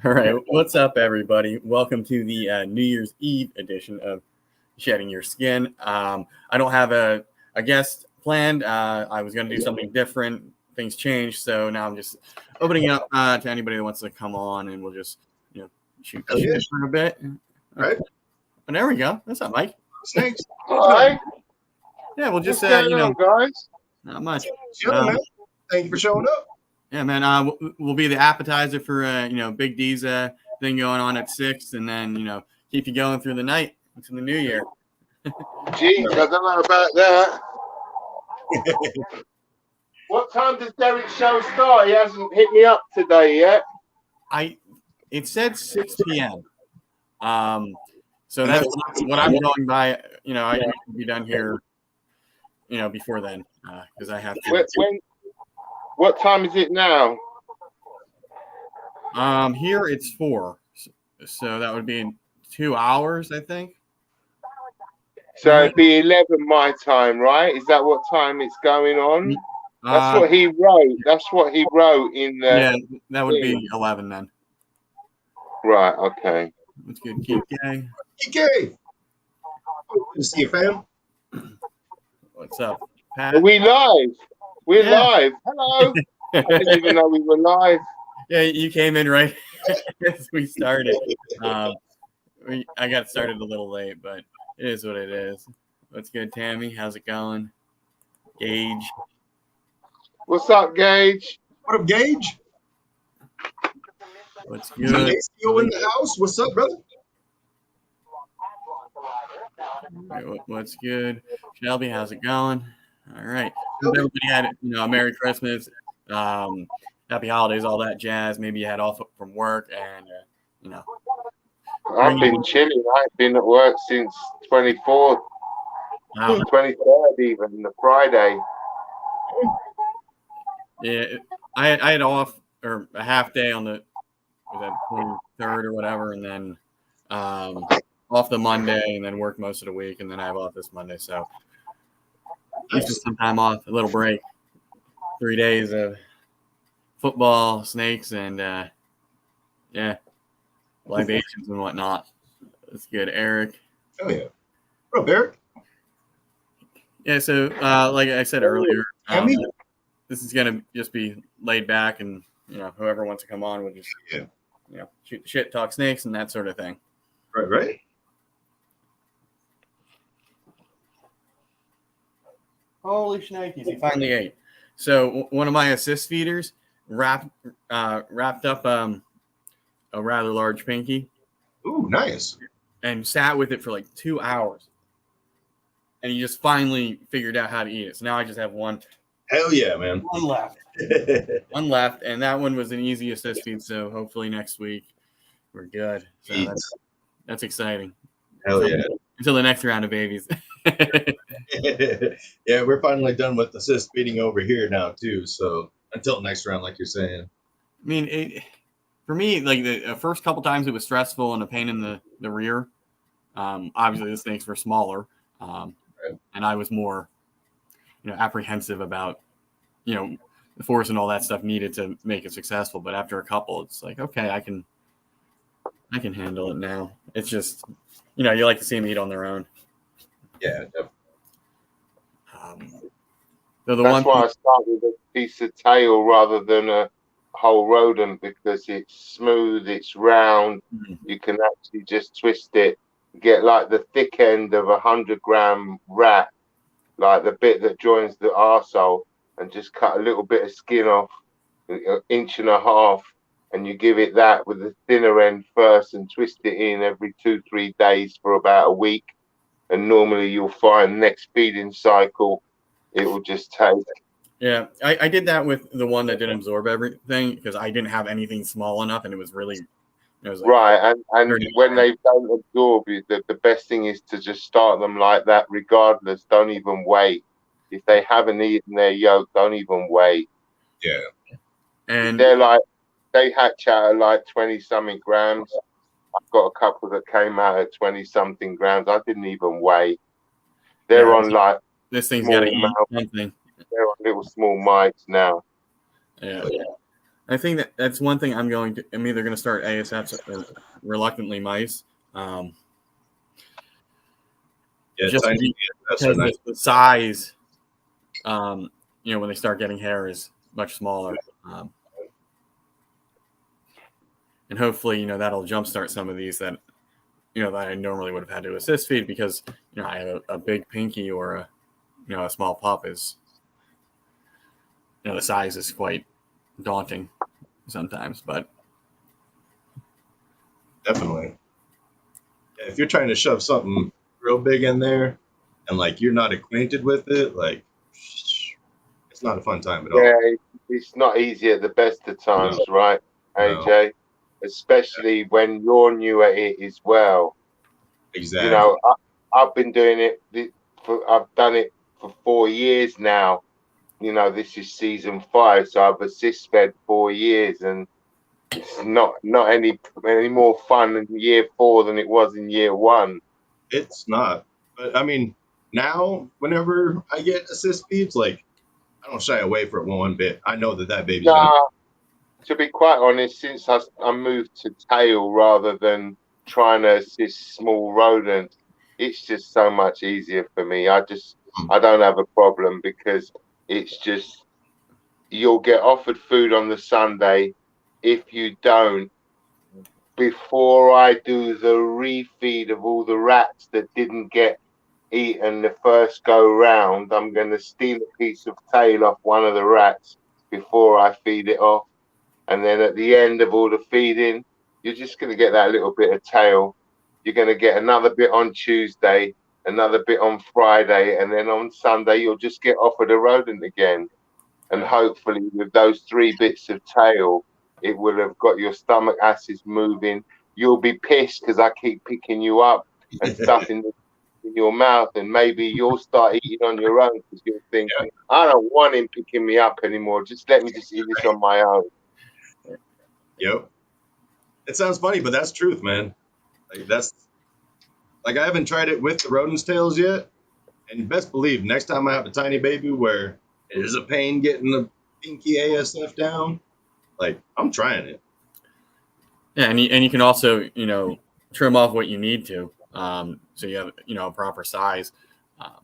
All right, what's up, everybody? Welcome to the New Year's Eve edition of Shedding Your Skin. I don't have a guest planned. I was going to do something different. Things changed, so now I'm just opening up to anybody that wants to come on, and we'll just shoot the shit for a bit. Right. And there we go. What's up, Mike? Thanks. Hi. Yeah, we'll just What's going on, guys? not much. Man. Thank you for showing up. Yeah, man. We'll be the appetizer for Big D's thing going on at 6, and then keep you going through the night into the new year. Jeez, I don't know about that. What time does Derek's show start? He hasn't hit me up today yet. It said 6 p.m. So that's what I'm going by. I need to be done here, before then, because I have to. What time is it now? Here it's 4, so that would be in 2 hours, I think. So it'd be 11 my time, right? Is that what time it's going on? That's what he wrote. That's what he wrote in the. Yeah, that would be 11 then. Right. Okay. That's good. KK. Good to see you, fam. What's up, Pat? Are we live? We're live. Hello. I didn't even know we were live. Yeah, you came in right as we started. I got started a little late, but it is what it is. What's good, Tammy? How's it going? Gage. What's up, Gage? What up, Gage? What's good? You in the house? What's up, brother? What's good? Shelby, how's it going? All right. Hope everybody had a Merry Christmas, Happy Holidays, all that jazz. Maybe you had off from work and I've been chilling. I've been at work since 24th, 23rd, even the Friday. Yeah, I had off or a half day on the 23rd or whatever, and then off the Monday, and then work most of the week, and then I have off this Monday. So just some time off, a little break. 3 days of football, snakes, and libations and whatnot. That's good, Eric. Oh yeah. What up, Eric? Yeah, so like I said earlier, this is gonna just be laid back, and whoever wants to come on will just shoot the shit, talk snakes, and that sort of thing. Right. Holy shnikes, he finally ate. So one of my assist feeders wrapped up a rather large pinky. Ooh, nice. And sat with it for like 2 hours. And he just finally figured out how to eat it. So now I just have one. Hell yeah, man. One left. One left. And that one was an easy assist feed. So hopefully next week we're good. So that's exciting. Hell yeah. Until the next round of babies. Yeah, we're finally done with assist feeding over here now too. So until next round, like you're saying. I mean, for me, like the first couple times it was stressful and a pain in the rear. Obviously the snakes were smaller, and I was more, apprehensive about, the force and all that stuff needed to make it successful. But after a couple, it's like, okay, I can handle it now. It's just, you like to see them eat on their own. Yeah, definitely. So that's why I start with a piece of tail rather than a whole rodent, because it's smooth, it's round. Mm-hmm. You can actually just twist it, get like the thick end of 100-gram rat, like the bit that joins the arsehole, and just cut a little bit of skin off, an inch and a half, and you give it that with the thinner end first and twist it in every 2-3 days for about a week. And normally you'll find next feeding cycle, it will just take. Yeah, I did that with the one that didn't absorb everything because I didn't have anything small enough, and it was really, right. And when they don't absorb, the best thing is to just start them like that, regardless. Don't even wait. If they haven't eaten their yolk, don't even wait. Yeah, and they hatch out at like 20-something grams. I've got a couple that came out at 20-something grams. I didn't even weigh. They're on like this thing's got to eat something. They're on little small mites now. Yeah. I think that's one thing I'm either going to start ASFs or reluctantly mice. Just tiny ASFs are because nice. the size, when they start getting hair is much smaller. And hopefully, that'll jumpstart some of these that I normally would have had to assist feed because, I have a big pinky or a small pup is, the size is quite daunting sometimes, but. Definitely. Yeah, if you're trying to shove something real big in there and like you're not acquainted with it, like it's not a fun time at all. Yeah, it's not easy at the best of times, right, AJ? Especially when you're new at it as well. Exactly. I've been doing it I've done it for 4 years now. This is season 5, so I've assist fed 4 years, and it's not any more fun in year 4 than it was in year 1. It's not. But I mean, now whenever I get assist feeds, like I don't shy away from it one bit. I know that baby's gonna. Nah, to be quite honest, since I moved to tail rather than trying to assist small rodents, it's just so much easier for me. I don't have a problem because it's just you'll get offered food on the Sunday. If you don't, before I do the refeed of all the rats that didn't get eaten the first go round, I'm going to steal a piece of tail off one of the rats before I feed it off. And then at the end of all the feeding, you're just going to get that little bit of tail. You're going to get another bit on Tuesday, another bit on Friday, and then on Sunday, you'll just get offered a rodent again. And hopefully, with those 3 bits of tail, it will have got your stomach acids moving. You'll be pissed because I keep picking you up and stuffing in your mouth, and maybe you'll start eating on your own because you'll think, I don't want him picking me up anymore. Just let me just eat this on my own. Yep. It sounds funny, but that's truth, man. Like I haven't tried it with the rodent's tails yet, and best believe next time I have a tiny baby where it is a pain getting the pinky ASF down, like I'm trying it. Yeah, and you can also trim off what you need to, so you have a proper size.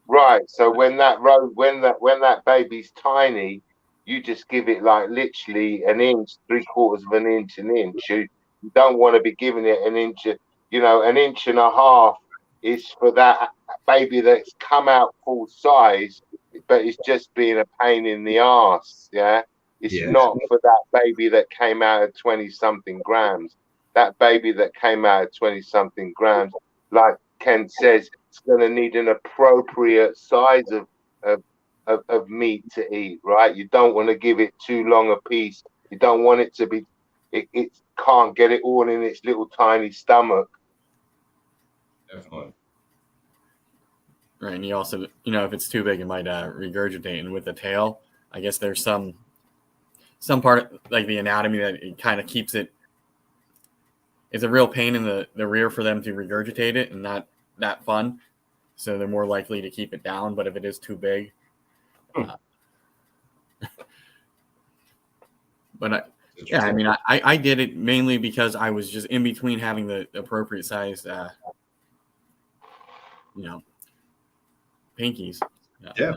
Right. So when that baby's tiny, you just give it like literally an inch, 3/4 of an inch, an inch. You don't want to be giving it an inch. An inch and a half is for that baby that's come out full size, but it's just being a pain in the ass. Yeah. It's not for that baby that came out at 20 something grams. That baby that came out at 20 something grams, like Ken says, it's going to need an appropriate size of meat to eat, right? You don't want to give it too long a piece. You don't want it to be, it can't get it all in its little tiny stomach. Definitely. Right, and you also, if it's too big, it might regurgitate. And with the tail, I guess there's some part like the anatomy that it kind of keeps it. It's a real pain in the rear for them to regurgitate it, and not that fun. So they're more likely to keep it down. But if it is too big, I did it mainly because I was just in between having the appropriate size, pinkies. Yeah.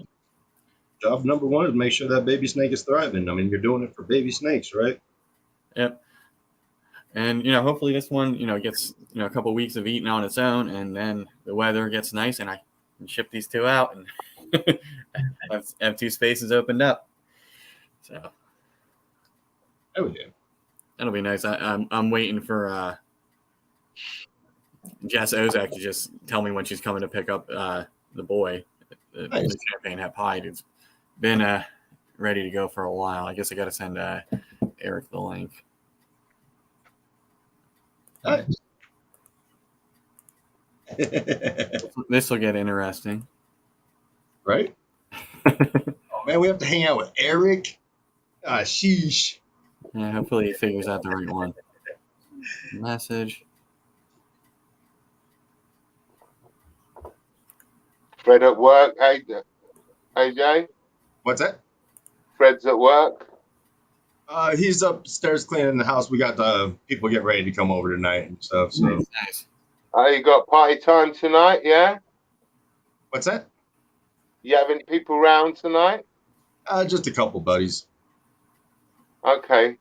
Job number 1 is make sure that baby snake is thriving. I mean, you're doing it for baby snakes, right? Yep. And hopefully this one gets a couple of weeks of eating on its own, and then the weather gets nice, and I can ship these 2 out and have 2 spaces opened up. So that'll be nice. I'm waiting for Jess Ozak to just tell me when she's coming to pick up the boy, the champagne hat pied. It's been ready to go for a while. I guess I got to send Eric the link. Nice. This will get interesting, right? Oh man, we have to hang out with Eric. Ah, sheesh. Yeah, hopefully he figures out the right one. Message. Fred at work, AJ? What's that? Fred's at work. He's upstairs cleaning the house. We got the people getting ready to come over tonight and stuff. So Nice. You got party time tonight, yeah? what's that? You have any people round tonight? Just a couple buddies. Okay.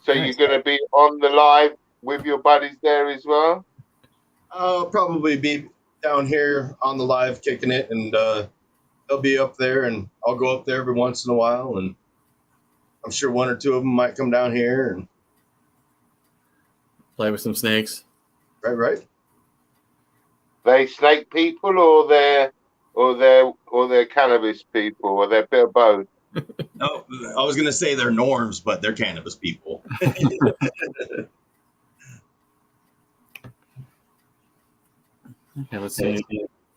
So Nice. you're going to be on the live with your buddies there as well? I'll probably be down here on the live kicking it, and they'll be up there, and I'll go up there every once in a while, and I'm sure one or two of them might come down here and Play with some snakes. right. They snake people or they're cannabis people, or they're a bit of both? No, I was gonna say they're norms, but they're cannabis people. Okay, let's see.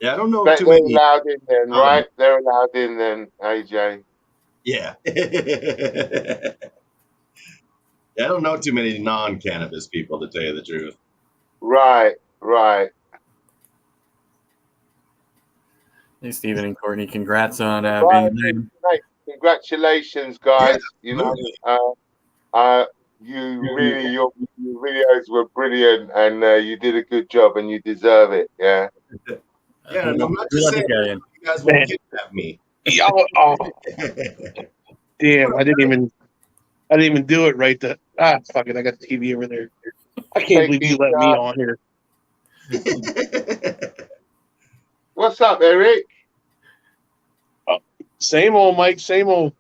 Yeah, I don't know But too they're many. allowed in then, right? They're allowed in then, AJ. Yeah. Yeah, I don't know too many non-cannabis people, to tell you the truth. Right. Hey, Stephen and Courtney, congrats on Right, being. congratulations, guys. Yeah, your videos were brilliant, and you did a good job, and you deserve it. Yeah. Yeah, and I'm not We just love saying you, Gillian. you guys won't kidnap me. Oh, damn! I didn't even do it right. Fuck it! I got the TV over there. I can't believe you let me on here. What's up, Eric? Same old Mike, same old.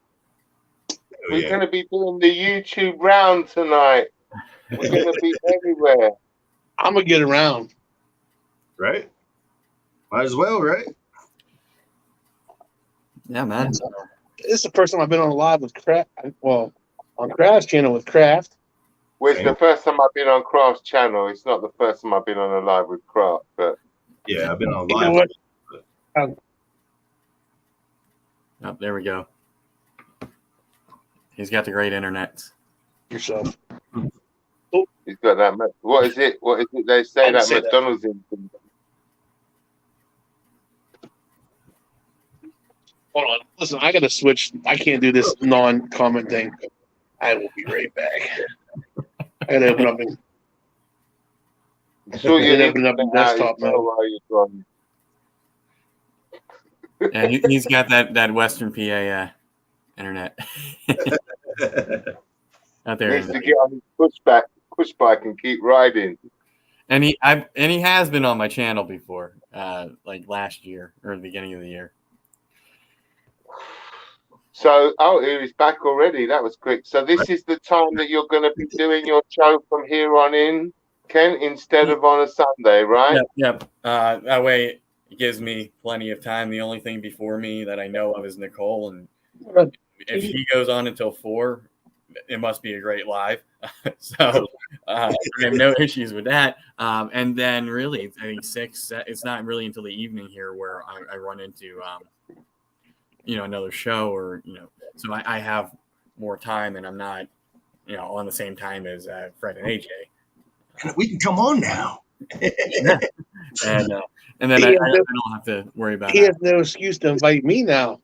We're going to be doing the YouTube round tonight. We're going to be everywhere. I'm gonna get around. Right? Might as well, right? Yeah, man. This is the first time I've been on live with Kraft. Well, on Kraft's channel with Kraft. Well, it's the first time I've been on Kraft's channel. It's not the first time I've been on a live with Kraft, but Yeah, I've been on You know live. what? Oh, there we go. He's got the great internet. Yourself. he's got that. What is it? They say I'd that say that. McDonald's in. Hold on. Listen, I gotta switch. I can't do this non-comment thing. I will be right back. I gotta open up and So you open up the desktop mode. while you're gone. Yeah, he's got that Western PA internet out there. Needs to get on his push bike and keep riding. And he has been on my channel before, like last year or the beginning of the year. So, here he's back already. That was quick. So this is the time that you're going to be doing your show from here on in, Ken, instead of on a Sunday, right? Yep. That way it gives me plenty of time. The only thing before me that I know of is Nicole, and if she goes on until 4, it must be a great live. So I have no issues with that. And then really, I think 6. It's not really until the evening here where I run into another show, or so I have more time, and I'm not on the same time as Fred and AJ. We can come on now. And then I don't have to worry about He that. has no excuse to invite me now.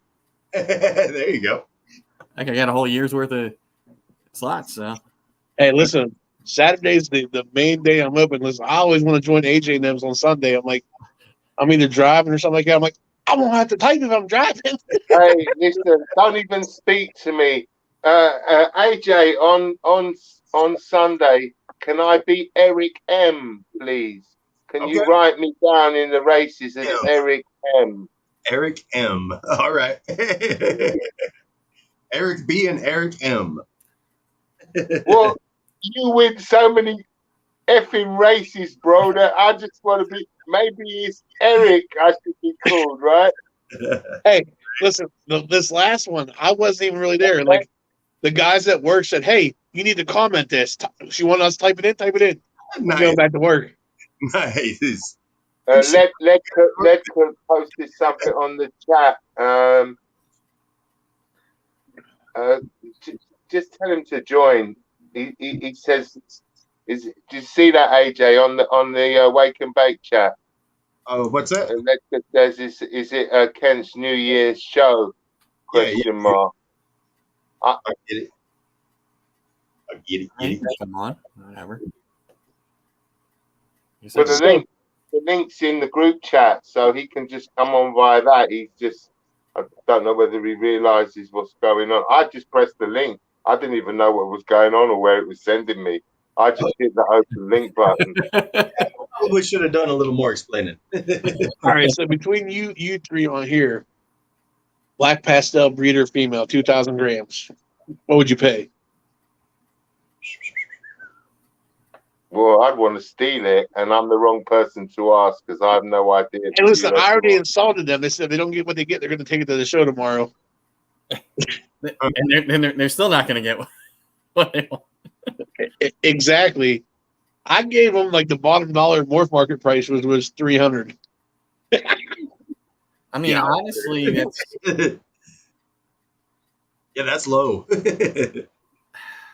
There you go. I got a whole year's worth of slots. So Hey, listen, Saturday's the main day I'm open. Listen, I always want to join AJ and them on Sunday. I'm like, I'm either driving or something like that. I'm like, I won't have to type if I'm driving. Hey, listen, don't even speak to me. AJ, on Sunday, can I be Eric M, please? Can you write me down in the races as Eric M? Eric M. All right. Eric B and Eric M. Well, you win so many effing races, bro, that I just want to be, maybe it's Eric I should be called, right? Hey, listen, this last one, I wasn't even really there. Like, the guys at work said, hey, you need to comment this. She wanted us to type it in. Nice. Go back to work. Nice. Let post something on the chat. Just tell him to join. He says, "Do you see that, AJ, on the Wake and Bake chat?" What's that? Says, is it Kent's New Year's show? Question mark. I get it. Giddy, Hey, giddy. come on, whatever. But the link's in the group chat, so he can just come on via that. I don't know whether he realizes what's going on. I just pressed the link. I didn't even know what was going on or where it was sending me. I just hit the open link button. Probably should have done a little more explaining. All right, so between you three on here, black pastel breeder female, 2,000 grams. What would you pay? Well, I'd want to steal it, and I'm the wrong person to ask because I have no idea. Hey, listen, I already insulted them. They said if they don't get what they get, they're going to take it to the show tomorrow. And they're still not going to get what they want. Exactly. I gave them like the bottom dollar morph market price was 300. I mean, honestly, that's yeah, that's low.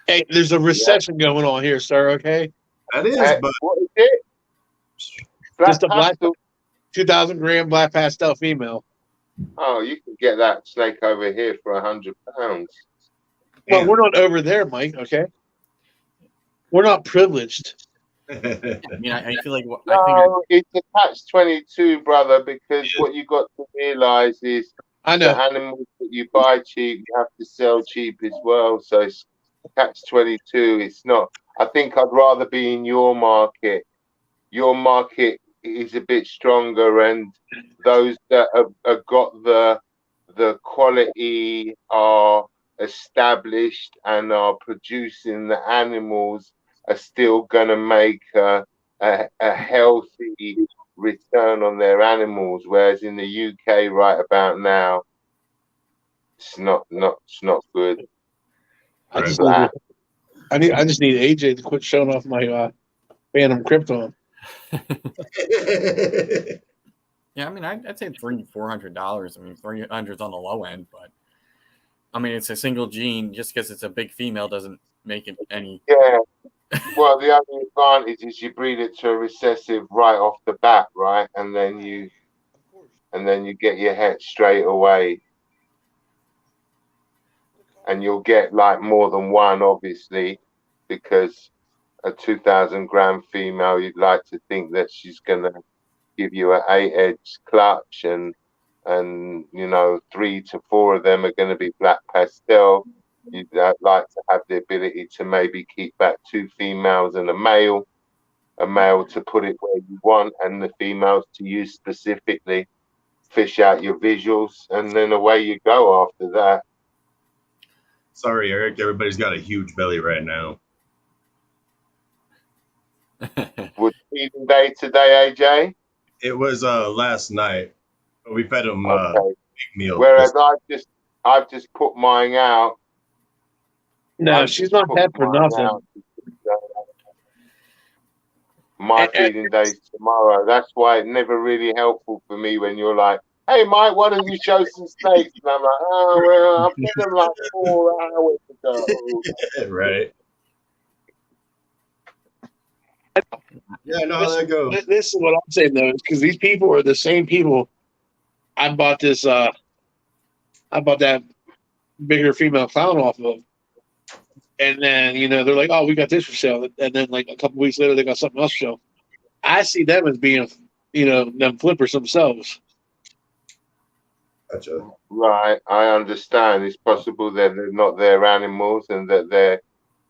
Hey, there's a recession going on here, sir. Okay, That is, but what is it? just a black 2,000 gram black pastel female. Oh, you can get that snake over here for £100. Well, we're not over there, Mike. Okay, we're not privileged. I mean, I feel like it's a catch-22, brother. Because what you got to realize is I know the animals that you buy cheap, you have to sell cheap as well. So it's catch-22. It's not. I think I'd rather be in your market. Your market is a bit stronger, and those that have got the quality are established and are producing the animals are still going to make a healthy return on their animals, whereas in the UK right about now it's not good. I just need AJ to quit showing off my Phantom Krypton. Yeah, I mean, I'd say $300-400. I mean, 300's on the low end, but I mean, it's a single gene. Just because it's a big female doesn't make it any. Yeah. Well, the only advantage is you breed it to a recessive right off the bat, right, and then you get your head straight away, and you'll get like more than one, obviously, because a 2,000 gram female, you'd like to think that she's gonna give you an 8-edge clutch, and 3 to 4 of them are going to be black pastel. You'd like to have the ability to maybe keep back 2 females and a male to put it where you want, and the females to use specifically. Fish out your visuals, and then away you go after that. Sorry, Eric. Everybody's got a huge belly right now. Was feeding day today, AJ? It was last night. We fed them big meal. Whereas I've just put mine out. No, she's not dead for nothing. My feeding day's tomorrow. That's why it's never really helpful for me when you're like, "Hey, Mike, why don't you show some snakes?" And I'm like, "Oh, well, I fed them like 4 hours ago." Right. Yeah, I know how that goes. This is what I'm saying though, because these people are the same people. I bought that bigger female clown off of, and then they're like, "Oh, we got this for sale," and then like a couple weeks later they got something else for sale. I see them as being, them flippers themselves. Gotcha. Right, I understand. It's possible that they're not their animals and that they're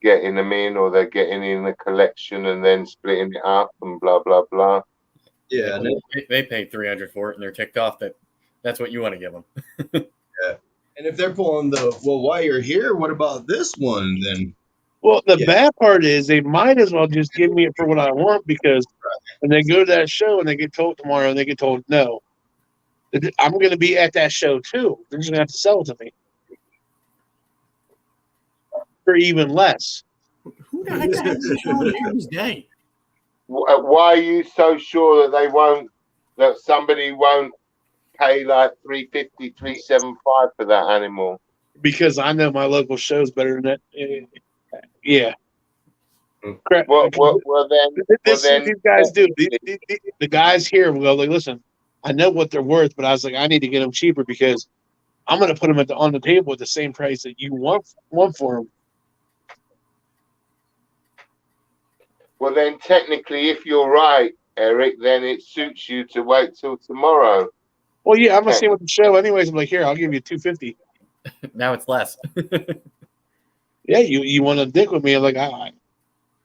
getting them in, or they're getting in a collection and then splitting it up and blah blah blah. Yeah, they paid $300 for it, and they're ticked off that that's what you want to give them. Yeah, and if they're pulling while you're here, what about this one then? Well, the bad part is they might as well just give me it for what I want, because when they go to that show and they get told tomorrow and they get told no, I'm going to be at that show too. They're just going to have to sell it to me for even less. Who the heck's having the show on New Year's Day? Why are you so sure that somebody won't pay like $350, $375 for that animal? Because I know my local show's better than that. Yeah. Well, This is what these guys do. The guys here will go like, "Listen, I know what they're worth, but I was like, I need to get them cheaper because I'm going to put them on the table at the same price that you want for them." Well, then technically, if you're right, Eric, then it suits you to wait till tomorrow. Well, yeah, I'm gonna see what the show anyways. I'm like, here, I'll give you $250. Now it's less. Yeah, you want to dick with me? I'm like,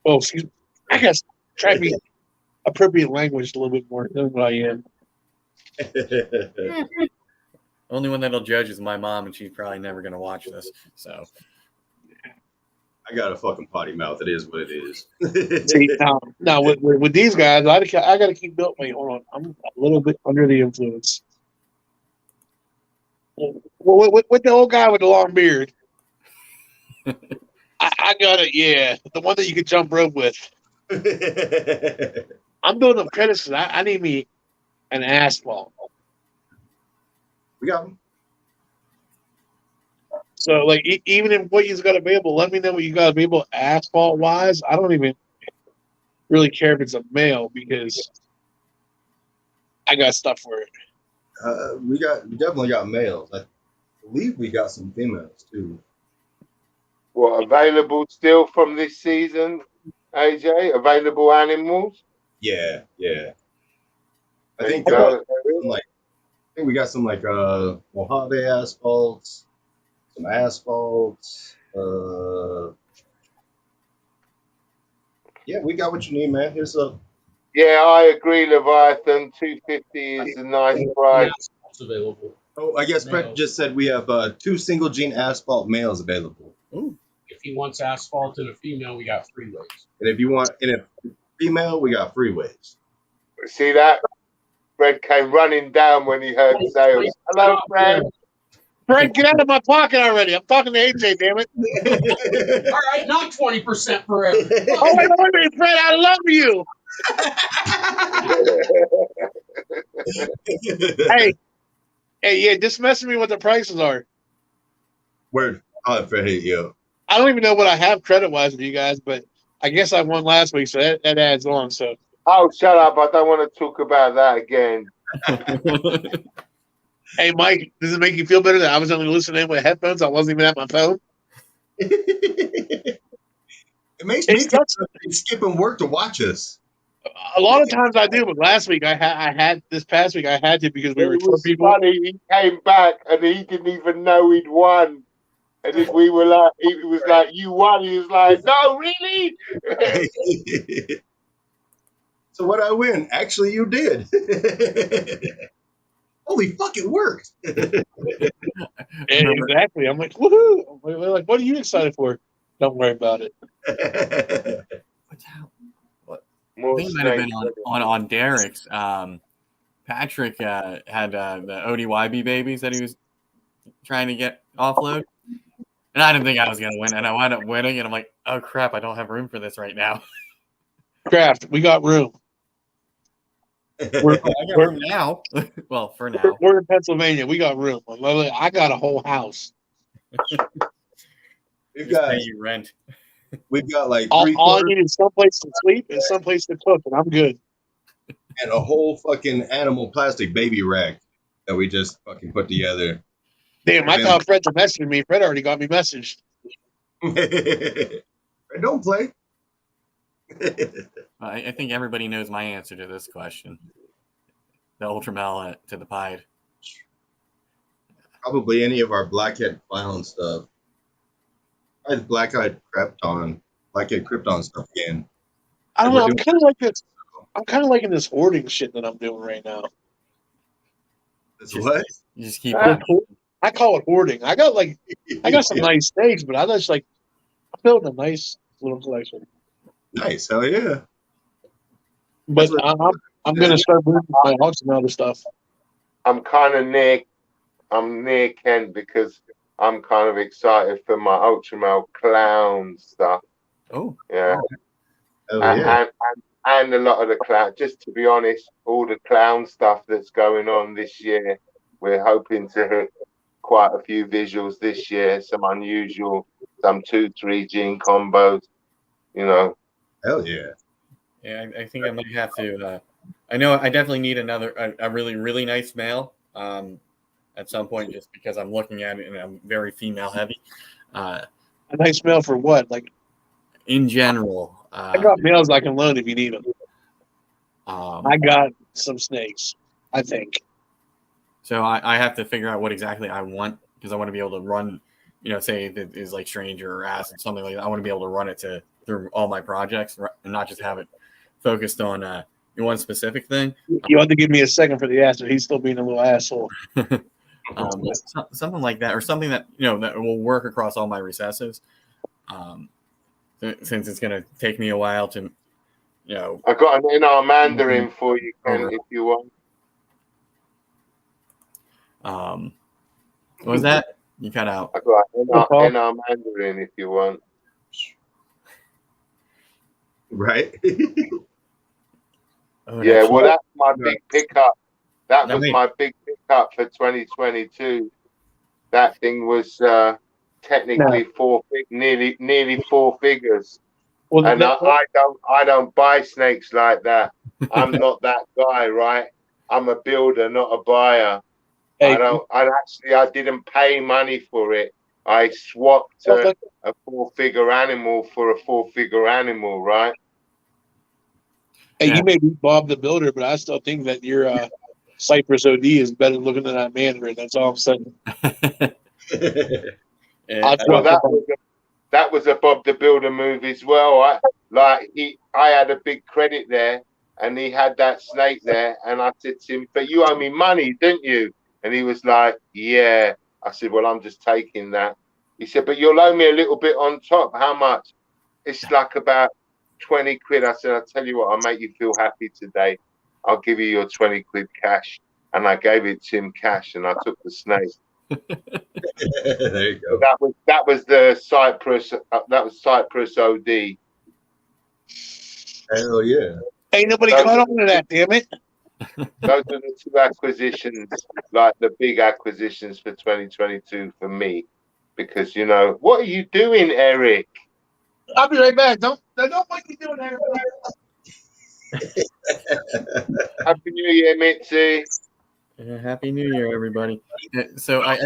oh, excuse me. I guess try to be appropriate language a little bit more than what I am. Only one that'll judge is my mom, and she's probably never going to watch this. So I got a fucking potty mouth. It is what it is. See, now with these guys, I got to keep built. Wait, hold on. I'm a little bit under the influence. Well, with the old guy with the long beard, I got it. Yeah, the one that you could jump rope with. I'm building up credits. I need me an asphalt. We got them. So, like, even if what you've got available, let me know what you got available asphalt wise. I don't even really care if it's a male because I got stuff for it. We definitely got males. I believe we got some females too. What, available still from this season, AJ? Available animals? Yeah. I There you think go. we got some like Mojave asphalts, some asphalts. Yeah, we got what you need, man. Here's a Yeah, I agree, Leviathan. 250 is a nice price. It's available. Oh, I guess Brett just said we have 2 single gene asphalt males available. ooh. If he wants asphalt and a female, we got freeways. And if you want a female, we got freeways. See that? Fred came running down when he heard sales. Hello, Fred. Fred, get out of my pocket already. I'm talking to AJ, damn it. All right, not 20% forever. Oh, wait, Fred, I love you. Hey, yeah, just messing me what the prices are. Word. I'll have Fred hit you up. I don't even know what I have credit-wise with you guys, but I guess I won last week, so that adds on. So. Oh, shut up. I don't want to talk about that again. Hey, Mike, does it make you feel better that I was only listening with headphones? I wasn't even at my phone. It makes me feel like skipping work to watch us. A lot of times I do, but last week I had this past week I had to because we were It short was people. funny. He came back and he didn't even know he'd won. And then we were like, he was like, you won. He was like, no, really? So what I win? Actually, you did. Holy fuck, it worked. Exactly. I'm like, woohoo! We're like, what are you excited for? Don't worry about it. What's out? What? I More think it might have been snakes. on Derek's. Patrick had the ODYB babies that he was trying to get offload. And I didn't think I was going to win. And I wound up winning. And I'm like, oh, crap, I don't have room for this right now. Craft, we got room. I got room now. Well, for now. We're in Pennsylvania. We got room. I got a whole house. We've got Pay you rent. like all I need is someplace to sleep and someplace to cook, and I'm good. and a whole fucking animal plastic baby rack that we just fucking put together. Damn, I thought Fred was messaging me. Fred already got me messaged. Don't play. I think everybody knows my answer to this question. The Ultramel to the Pied. Probably any of our blackhead violent stuff. I had black-eyed blackhead krypton stuff again. I don't know. I'm kind of like this. I'm kind of liking this hoarding shit that I'm doing right now. What? You just keep I call it hoarding. I got some nice steaks, but I just I'm building a nice little collection. Nice, hell yeah. But I'm gonna start moving my auction and other stuff. I'm kind of near Kent because I'm kind of excited for my Ultramel clown stuff. Oh. Yeah. Hell yeah. And a lot of the clown, just to be honest, all the clown stuff that's going on this year, we're hoping to hit quite a few visuals this year, some unusual, some 2-3 gene combos, Hell yeah. Yeah, I think I might have to. I know I definitely need a really, really nice male at some point, just because I'm looking at it and I'm very female heavy. A nice male for what? Like in general, I got males I can loan if you need them. I got some snakes, I think. So I have to figure out what exactly I want because I want to be able to run, say if it is like Stranger or Acid, something like that. I want to be able to run it through all my projects and not just have it focused on one specific thing. You have to give me a second for the Acid. He's still being a little asshole. Something like that, or something that that will work across all my recessives. Since it's going to take me a while to, I got an NR Mandarin for you, Ken, if you want. What was that? You cut out. I got an NR Mandarin if you want. Right. Yeah, well, that's my big pickup. That was my big pickup for 2022. That thing was technically nearly four figures. Well, and I don't buy snakes like that. I'm not that guy, right? I'm a builder, not a buyer. Hey, I didn't pay money for it. I swapped a 4-figure animal for a 4-figure animal, right? Hey, you may be Bob the Builder, but I still think that your Cypress OD is better looking than that Mandarin. That's all I'm saying. Well, that was a Bob the Builder move as well. I had a big credit there, and he had that snake there, and I said to him, "But you owe me money, didn't you?" And he was like, "Yeah." I said, "Well, I'm just taking that." He said, "But you'll owe me a little bit on top." How much? It's like about 20 quid. I said, "I'll tell you what, I'll make you feel happy today. I'll give you your 20 quid cash." And I gave it to him cash, and I took the snake. There you go. That was the Cypress. That was Cypress OD. Hell yeah! Ain't nobody caught on to that, damn it. Those are the two acquisitions, like the big acquisitions for 2022 for me, because what are you doing, Eric? I'll be right back. Don't what you doing, Eric? Happy New Year, Mitzi. Happy New Year, everybody. So I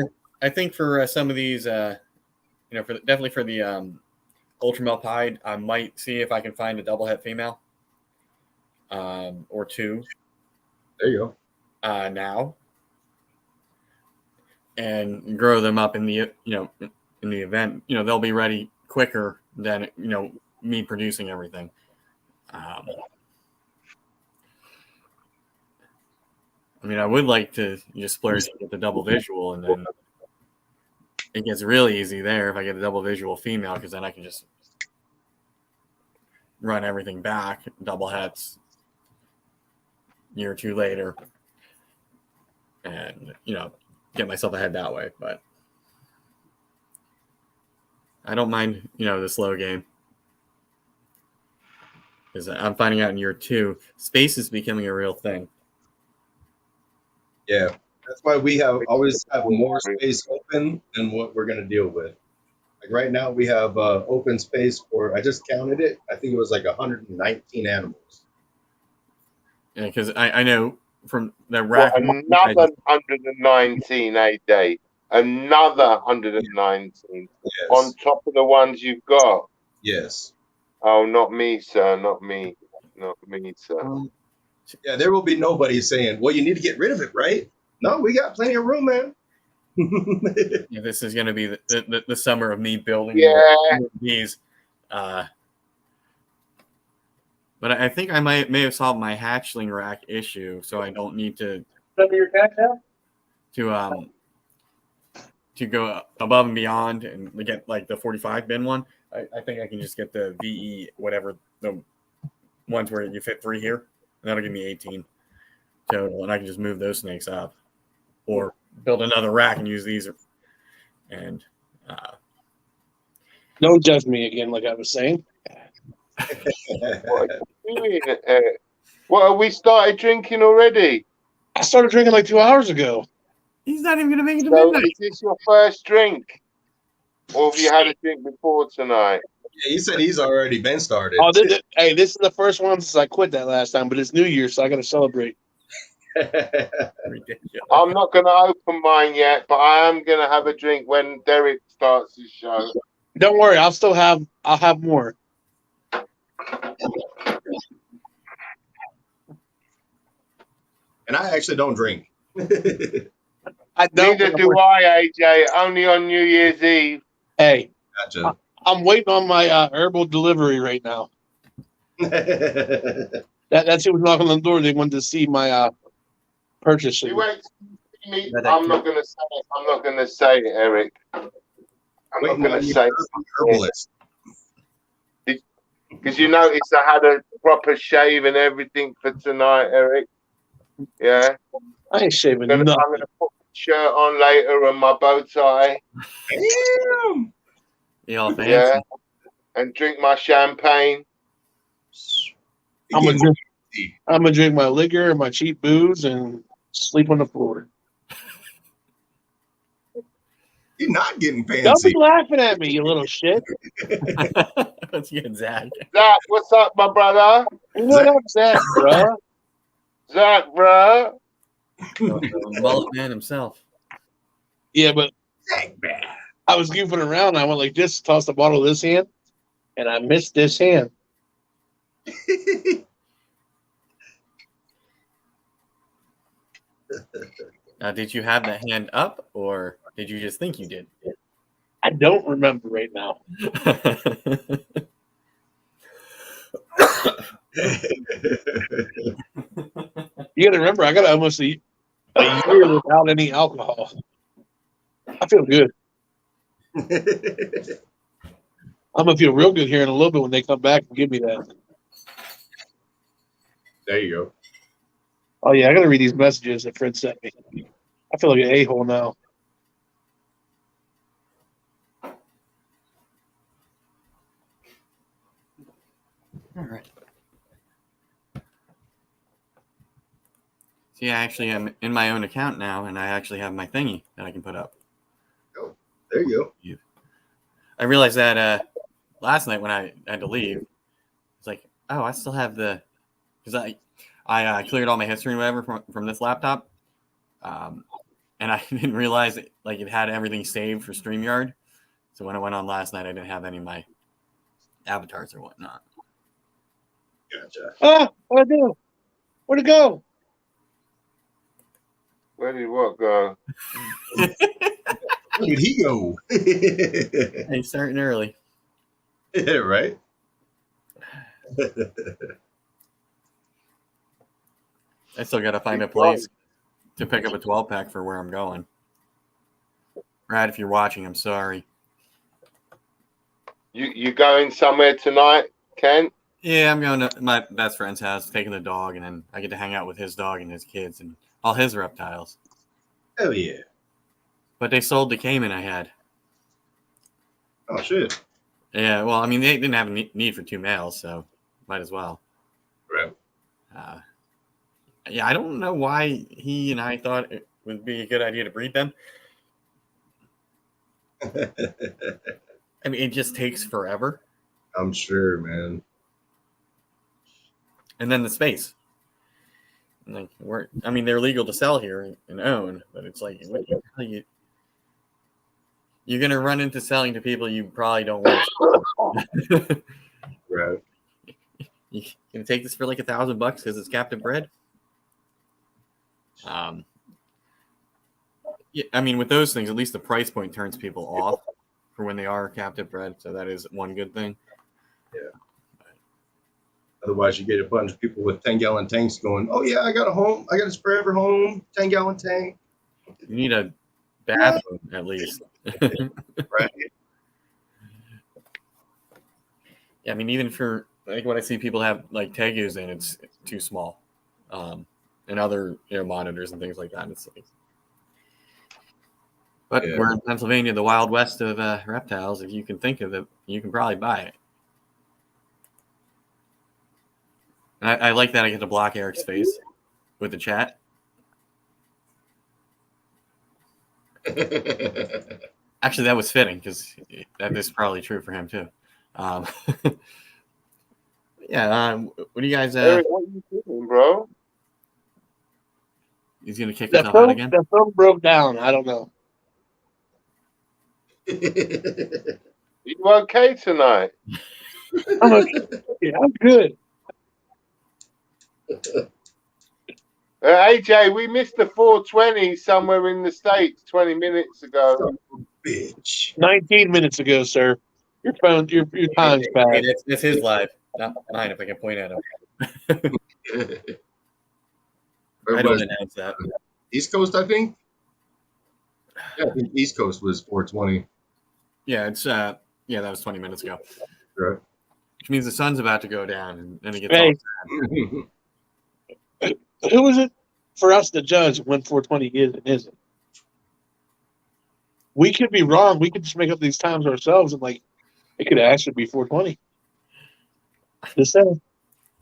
think for some of these, definitely for the Ultramel Pied, I might see if I can find a double het female, or two. There you go. Now, and grow them up in the in the event. They'll be ready quicker than me producing everything. I mean, I would like to just splurge and get the double visual, and then it gets really easy there if I get a double visual female, because then I can just run everything back, double hets, year or two later, and get myself ahead that way. But I don't mind the slow game, because I'm finding out in year 2 space is becoming a real thing. Yeah, that's why we always have more space open than what we're going to deal with. Like right now, we have open space for, I just counted it, I think it was like 119 animals. Yeah, because I know from the rack. Another 119 a day. Another 119 on top of the ones you've got. Yes. Oh, not me, sir. Not me. Not me, sir. Yeah, there will be nobody saying, "Well, you need to get rid of it," right? No, we got plenty of room, man. Yeah, this is going to be the summer of me building these. But I think I may have solved my hatchling rack issue, so I don't need to go above and beyond and get like the 45 bin one. I think I can just get the VE whatever, the ones where you fit 3 here. That'll give me 18 total, and I can just move those snakes up, or build another rack and use these. And don't judge me again, like I was saying. What are you doing? What, have we started drinking already? I started drinking like 2 hours ago. He's not even going to make it to So midnight. is this your first drink? Or have you had a drink before tonight? Yeah, he said he's already been started. Oh, this is the first one since I quit that last time, but it's New Year's, so I got to celebrate. I'm not going to open mine yet, but I am going to have a drink when Derek starts his show. Don't worry, I'll have more. And I actually don't drink. I don't. Neither do I, AJ. Only on New Year's Eve. Hey, Gotcha. I'm waiting on my herbal delivery right now. That's who was knocking on the door. They wanted to see my purchase. You wait. Me. But I'm not gonna say it. I'm not gonna say it, Eric. I'm not gonna say it. Herbalist. Because you noticed I had a proper shave and everything for tonight, Eric. Yeah. I ain't shaving I'm nothing. gonna put my shirt on later and my bow tie. Damn. You all fancy. Yeah. And drink my champagne. I'm gonna drink my liquor and my cheap booze and sleep on the floor. You're not getting Don't fancy. be laughing at me, you little shit. Let's get Zach. Zach, what's up, my brother? What up, Zach, bro? Zach, bro. Mullet man himself. Yeah, but I was goofing around. I went like this, tossed the bottle of this hand, and I missed this hand. Did you have that hand up, or did you just think you did? I don't remember right now. You got to remember, I got almost a year without any alcohol. I feel good. I'm gonna feel real good here in a little bit when they come back and give me that. There you go. Oh yeah, I gotta read these messages that Fred sent me. I feel like an a-hole now. All right. See, I actually am in my own account now, and I actually have my thingy that I can put up. Oh, there you go. I realized that last night when I had to leave, it's like, oh, I still have the, because I cleared all my history and whatever from this laptop, and I didn't realize it had everything saved for StreamYard. So when I went on last night, I didn't have any of my avatars or whatnot. Gotcha. Ah, what'd I do? Where'd it go? Where did what go? Where did he go? Hey, starting early. Yeah, right? I still got to find a place to pick up a 12-pack for where I'm going. Brad, if you're watching, I'm sorry. You going somewhere tonight, Ken? Yeah, I'm going to my best friend's house, taking the dog, and then I get to hang out with his dog and his kids and all his reptiles. Oh, yeah. But they sold the caiman I had. Oh, shit. Yeah, well, I mean, they didn't have a need for 2 males, so might as well. Right. Yeah, I don't know why he and I thought it would be a good idea to breed them. I mean, it just takes forever. I'm sure, man. And then the space. Like, they're legal to sell here and own, but it's like, you're going to run into selling to people you probably don't want to. Right. You can take this for like $1,000 because it's captive bred. Yeah, I mean, with those things, at least the price point turns people off for when they are captive bred. So that is one good thing. Yeah. Otherwise, you get a bunch of people with 10-gallon tanks going, oh, yeah, I got a home. I got a spray ever home, 10-gallon tank. You need a bathroom at least. Right. Yeah, I mean, even for like what I see people have like tegus in, it's too small. And other monitors and things like that. It's like, but Yeah. we're in Pennsylvania, the Wild West of reptiles. If you can think of it, you can probably buy it. And I like that I get to block Eric's face with the chat. Actually, that was fitting because that is probably true for him too. Yeah. What do you guys? Eric, what are you doing, bro? He's gonna kick The himself out phone, again. the phone broke down. I don't know. You okay tonight? I'm okay. Yeah, I'm good. AJ, we missed the 420 somewhere in the States 20 minutes ago. Son of a bitch. 19 minutes ago, sir. Your phone, your time's Hey, bad. that's his live, not mine. If I can point at him, I don't announce that. East Coast, I think. Yeah, I think East Coast was 420. Yeah, it's that was 20 minutes ago, Right. which means the sun's about to go down, and then it gets Hey, all who is it for us to judge when 420 is and isn't? We could be wrong. We could just make up these times ourselves and like it could actually be 420. Just saying.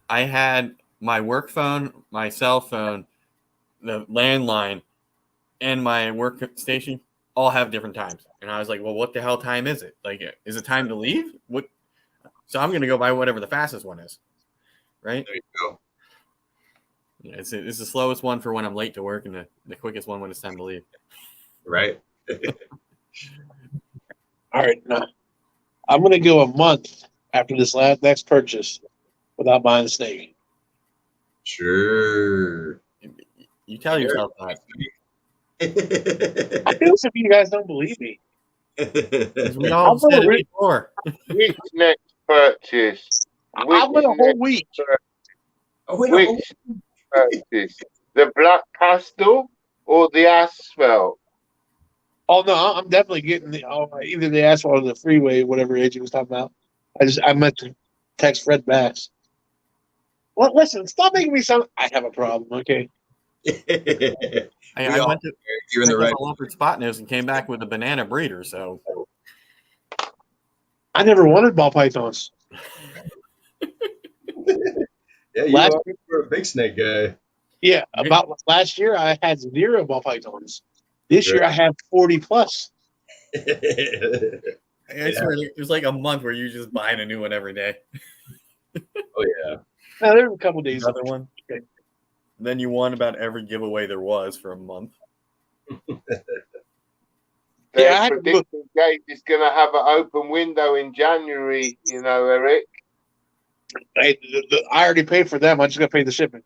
I had my work phone, my cell phone, the landline, and my work station all have different times. And I was like, well, what the hell time is it? Like, is it time to leave? What? So I'm going to go by whatever the fastest one is. Right? There you go. Yeah, it's the slowest one for when I'm late to work and the quickest one when it's time to leave. Right. All right. Now, I'm going to go a month after this next purchase without buying a snake. Sure. You tell yourself that. I feel as if you guys don't believe me. We all said it before. Which next purchase? I went a whole week. Which purchase? The black pastel or the asphalt? Oh no, I'm definitely getting either the asphalt or the freeway, whatever AJ was talking about. I meant to text Fred Bass. Well, listen, stop making me sound. I have a problem. Okay. I went to You're in the right. Lovered Spot News and came back with a banana breeder. So I never wanted ball pythons. Yeah, you are a big snake guy. Yeah, about last year I had 0 ball pythons. This year I have 40 plus. I swear it was like a month where you're just buying a new one every day. Oh yeah. Now there's a couple days. Another one. Okay. Then you won about every giveaway there was for a month. Yeah, I predicting Gage is going to have an open window in January. You know, Eric. I already paid for them. I just got to pay the shipping.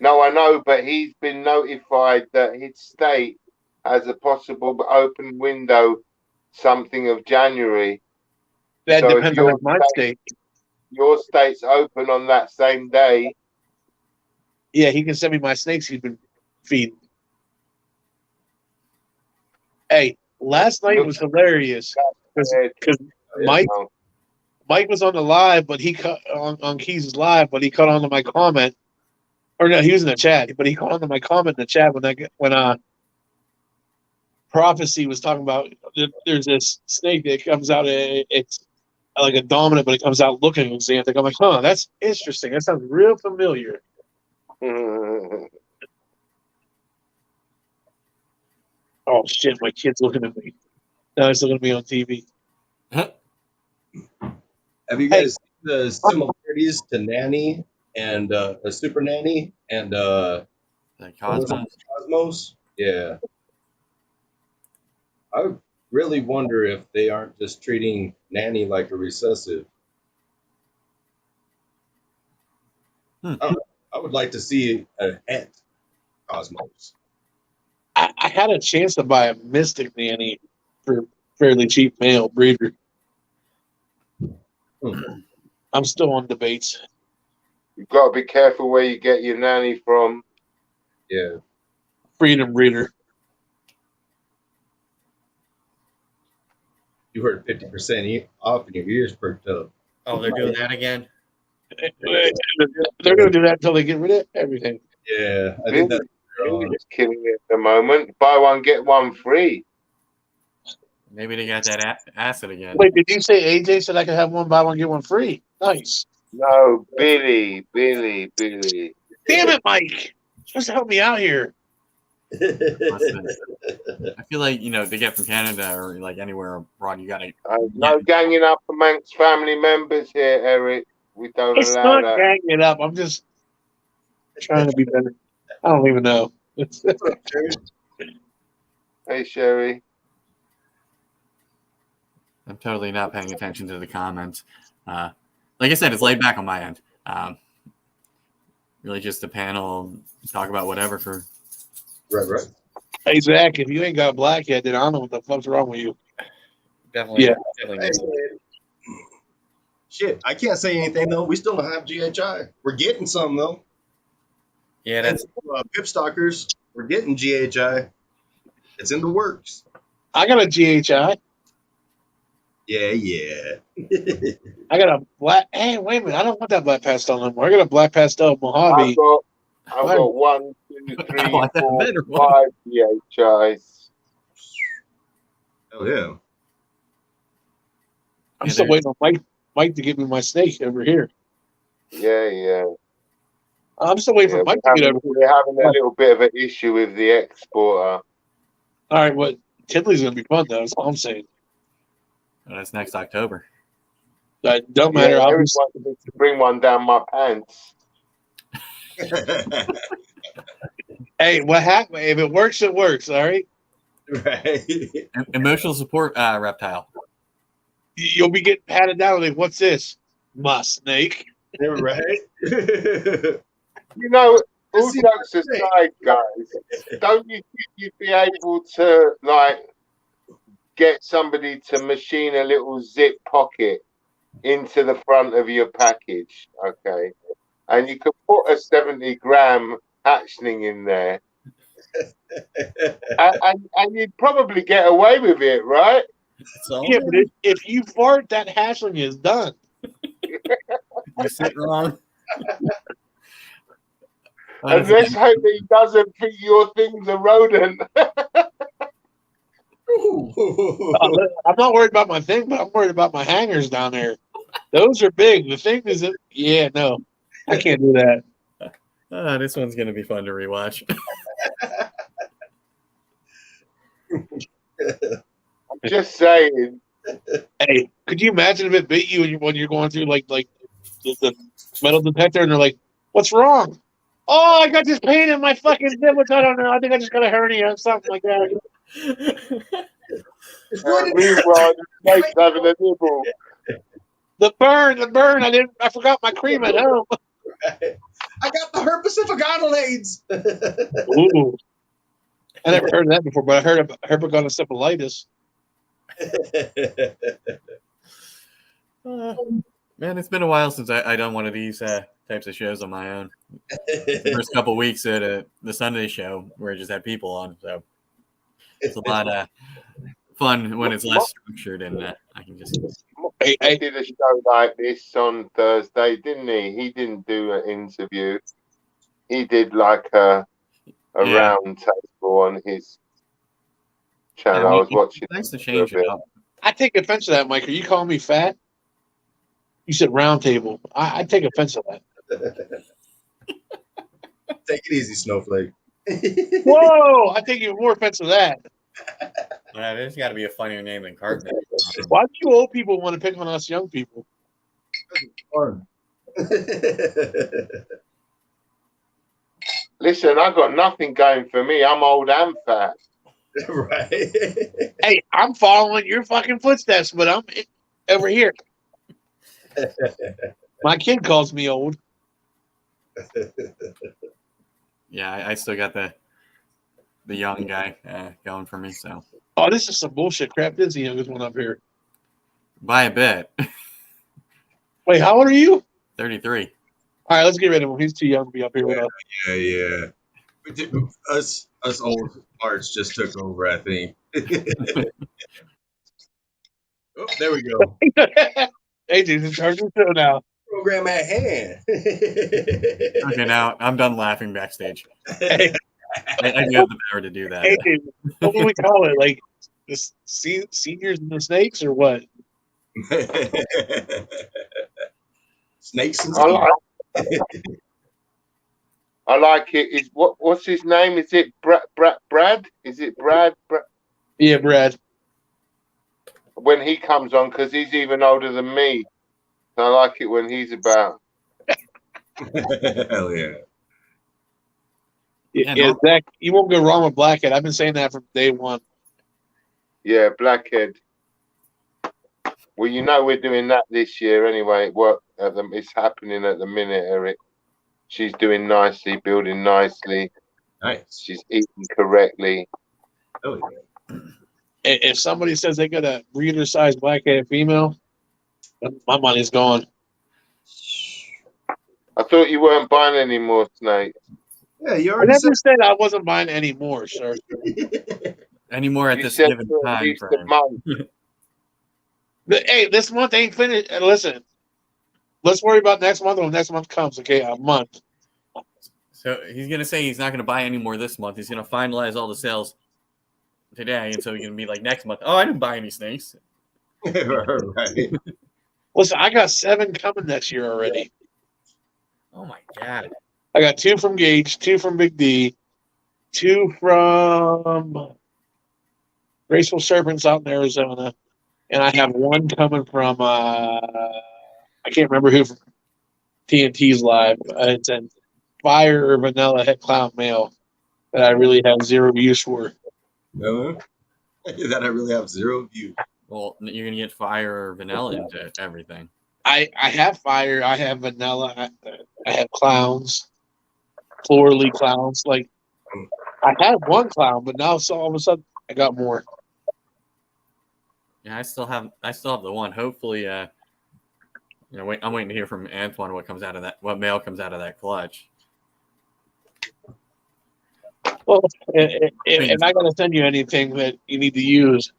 No, I know, but he's been notified that his state has a possible open window, something of January. That so depends on my state. Your state's open on that same day. Yeah, he can send me my snakes he's been feeding. Hey, last night was hilarious because Mike was on the live, but he cut on Keys' live, but he cut onto my comment. Or no, he was in the chat, but he caught onto my comment in the chat when Prophecy was talking about there's this snake that comes out. It's like a dominant, but it comes out looking xanthic. I'm like, huh, that's interesting. That sounds real familiar. Oh shit, my kid's looking at me. Now he's looking at me on TV. Have you guys seen the similarities to Nanny and a Super Nanny and Cosmos? Yeah. I really wonder if they aren't just treating Nanny like a recessive. I would like to see a het Cosmos. I had a chance to buy a Mystic Nanny for fairly cheap male breeder. I'm still on debates. You've got to be careful where you get your nanny from. Yeah. Freedom breeder. You heard 50% off and your ears perked up. Oh, they're doing that again? They're going to do that until they get rid of everything. Yeah, I think that's just killing it at the moment. Buy one, get one free. Maybe they got that acid again. Wait, did you say AJ said I could have one buy one get one free? Nice. No, Billy. Damn it, Mike! You're supposed to help me out here. I feel like, to get from Canada or like anywhere abroad, you got to. No ganging up amongst family members here, Eric. We don't it's allow not that. ganging it up. I'm just trying to be better. I don't even know. Hey, Sherry. I'm totally not paying attention to the comments. Like I said, it's laid back on my end. Really just a panel, talk about whatever for. Right. Hey, Zach, if you ain't got black yet, then I don't know what the fuck's wrong with you. Definitely. Yeah. Definitely. Shit, I can't say anything though. We still don't have GHI. We're getting some though. Yeah, And that's Pip Stalkers, we're getting GHI. It's in the works. I got a GHI. Yeah. I got a black. Hey, wait a minute. I don't want that black pastel anymore. I got a black pastel I've Mojave. got 1, 2, 3, I want that 4, better one. 5 DHIs. Oh yeah. I'm still waiting on Mike to give me my snake over here. Yeah. I'm still waiting for Mike to get over here. We're having a little bit of an issue with the exporter. All right, well, Tinley's going to be fun, though. That's all I'm saying. That's next October. Don't matter. Yeah, I'll Eric wanted me to bring one down my pants. Hey, what happened? If it works, it works. All right. Right. Emotional support reptile. You'll be getting patted down. Like, what's this? My snake. Right. You know, all jokes aside, guys, don't you think you'd be able to, like, get somebody to machine a little zip pocket into the front of your package, okay? And you could put a 70-gram hatchling in there. and you'd probably get away with it, right? Yeah, but if you fart, that hatchling is done. You sit wrong. And let's hope that he doesn't think your thing's a rodent. I'm not worried about my thing, but I'm worried about my hangers down there. Those are big. The thing is, no, I can't do that. This one's gonna be fun to rewatch. I'm just saying. Hey, could you imagine if it bit you when you're going through like the metal detector and they're like, "What's wrong?" Oh, I got this pain in my fucking nipples. I don't know. I think I just got a hernia or something like that. Meanwhile, the snake's having a nibble. The burn. I forgot my cream at home. I got the herpes Ooh. I never heard of that before, but I heard of herpetoencephalitis. Man, it's been a while since I done one of these types of shows on my own. The first couple of weeks at the Sunday show where I just had people on, so it's a lot of fun when it's less structured and I can just. He did a show like this on Thursday, didn't he? He didn't do an interview. He did like a round table on his channel. I was watching. Nice to change it up. I take offense to that, Mike. Are you calling me fat? You said round table. I take offense to that. Take it easy, Snowflake. Whoa! I take even more offense to that. Yeah, there's got to be a funnier name than Cartman. Why do you old people want to pick on us young people? Listen, I got nothing going for me. I'm old and fat. Right. Hey, I'm following your fucking footsteps, but I'm over here. My kid calls me old. Yeah, I still got the young guy going for me. So. Oh, this is some bullshit crap. This is the youngest one up here. By a bit. Wait, how old are you? 33. All right, let's get rid of him. He's too young to be up here with us. Yeah. Us old parts just took over, I think. Oh, there we go. Hey, dude, it's hard to show now. Program at hand. Okay, now I'm done laughing backstage. Hey. I do have the power to do that. Hey, dude, what do we call it? Like the seniors and the snakes, or what? Snakes and I like it. What's his name? Is it Brad? Is it Brad? Yeah, Brad. When he comes on, because he's even older than me. I like it when he's about. Hell yeah. Yeah, Zach, you won't go wrong with Blackhead. I've been saying that from day one. Yeah, Blackhead. Well, you know we're doing that this year anyway. It's happening at the minute, Eric. She's doing nicely, building nicely. Nice. She's eating correctly. Oh, If somebody says they got a breeder-sized black-headed female, my money's gone. I thought you weren't buying any more snakes. yeah. You I already never said I wasn't buying any more, sir. Anymore at You this said given for at time least a frame. month. Hey, this month ain't finished. Listen, let's worry about next month when next month comes. Okay, a month. So he's gonna say he's not gonna buy any more this month. He's gonna finalize all the sales today, and so he's gonna be like next month. Oh, I didn't buy any snakes. right. Listen, I got 7 coming next year already. Oh my god. I got 2 from Gage, 2 from Big D, 2 from Graceful Serpents out in Arizona, and I have 1 coming from I can't remember who from TNT's live. It's a fire or vanilla head clown male that I really have 0 use for. No, that I really have 0 views. Well, you're gonna get fire or vanilla into everything. I have fire, I have vanilla, I have clowns, florally clowns. Like I had 1 clown, but now so all of a sudden I got more. Yeah, I still have the one. Hopefully, I'm waiting to hear from Antoine what male comes out of that clutch. Well, if I gotta send you anything that you need to use,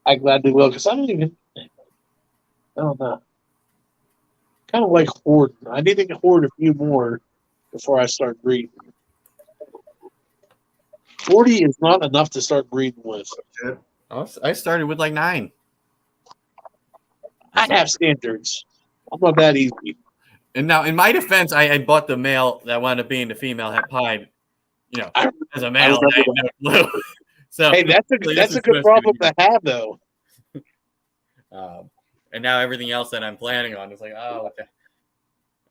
I gladly will, because I don't know. Kind of like hoard. I need to hoard a few more before I start breeding. 40 is not enough to start breeding with. I started with like 9. I have standards. I'm not that easy. And now, in my defense, I bought the male that wound up being the female het pied, as a male. I had no clue. So Hey, that's a good problem to have, though. And now everything else that I'm planning on is like, oh, okay.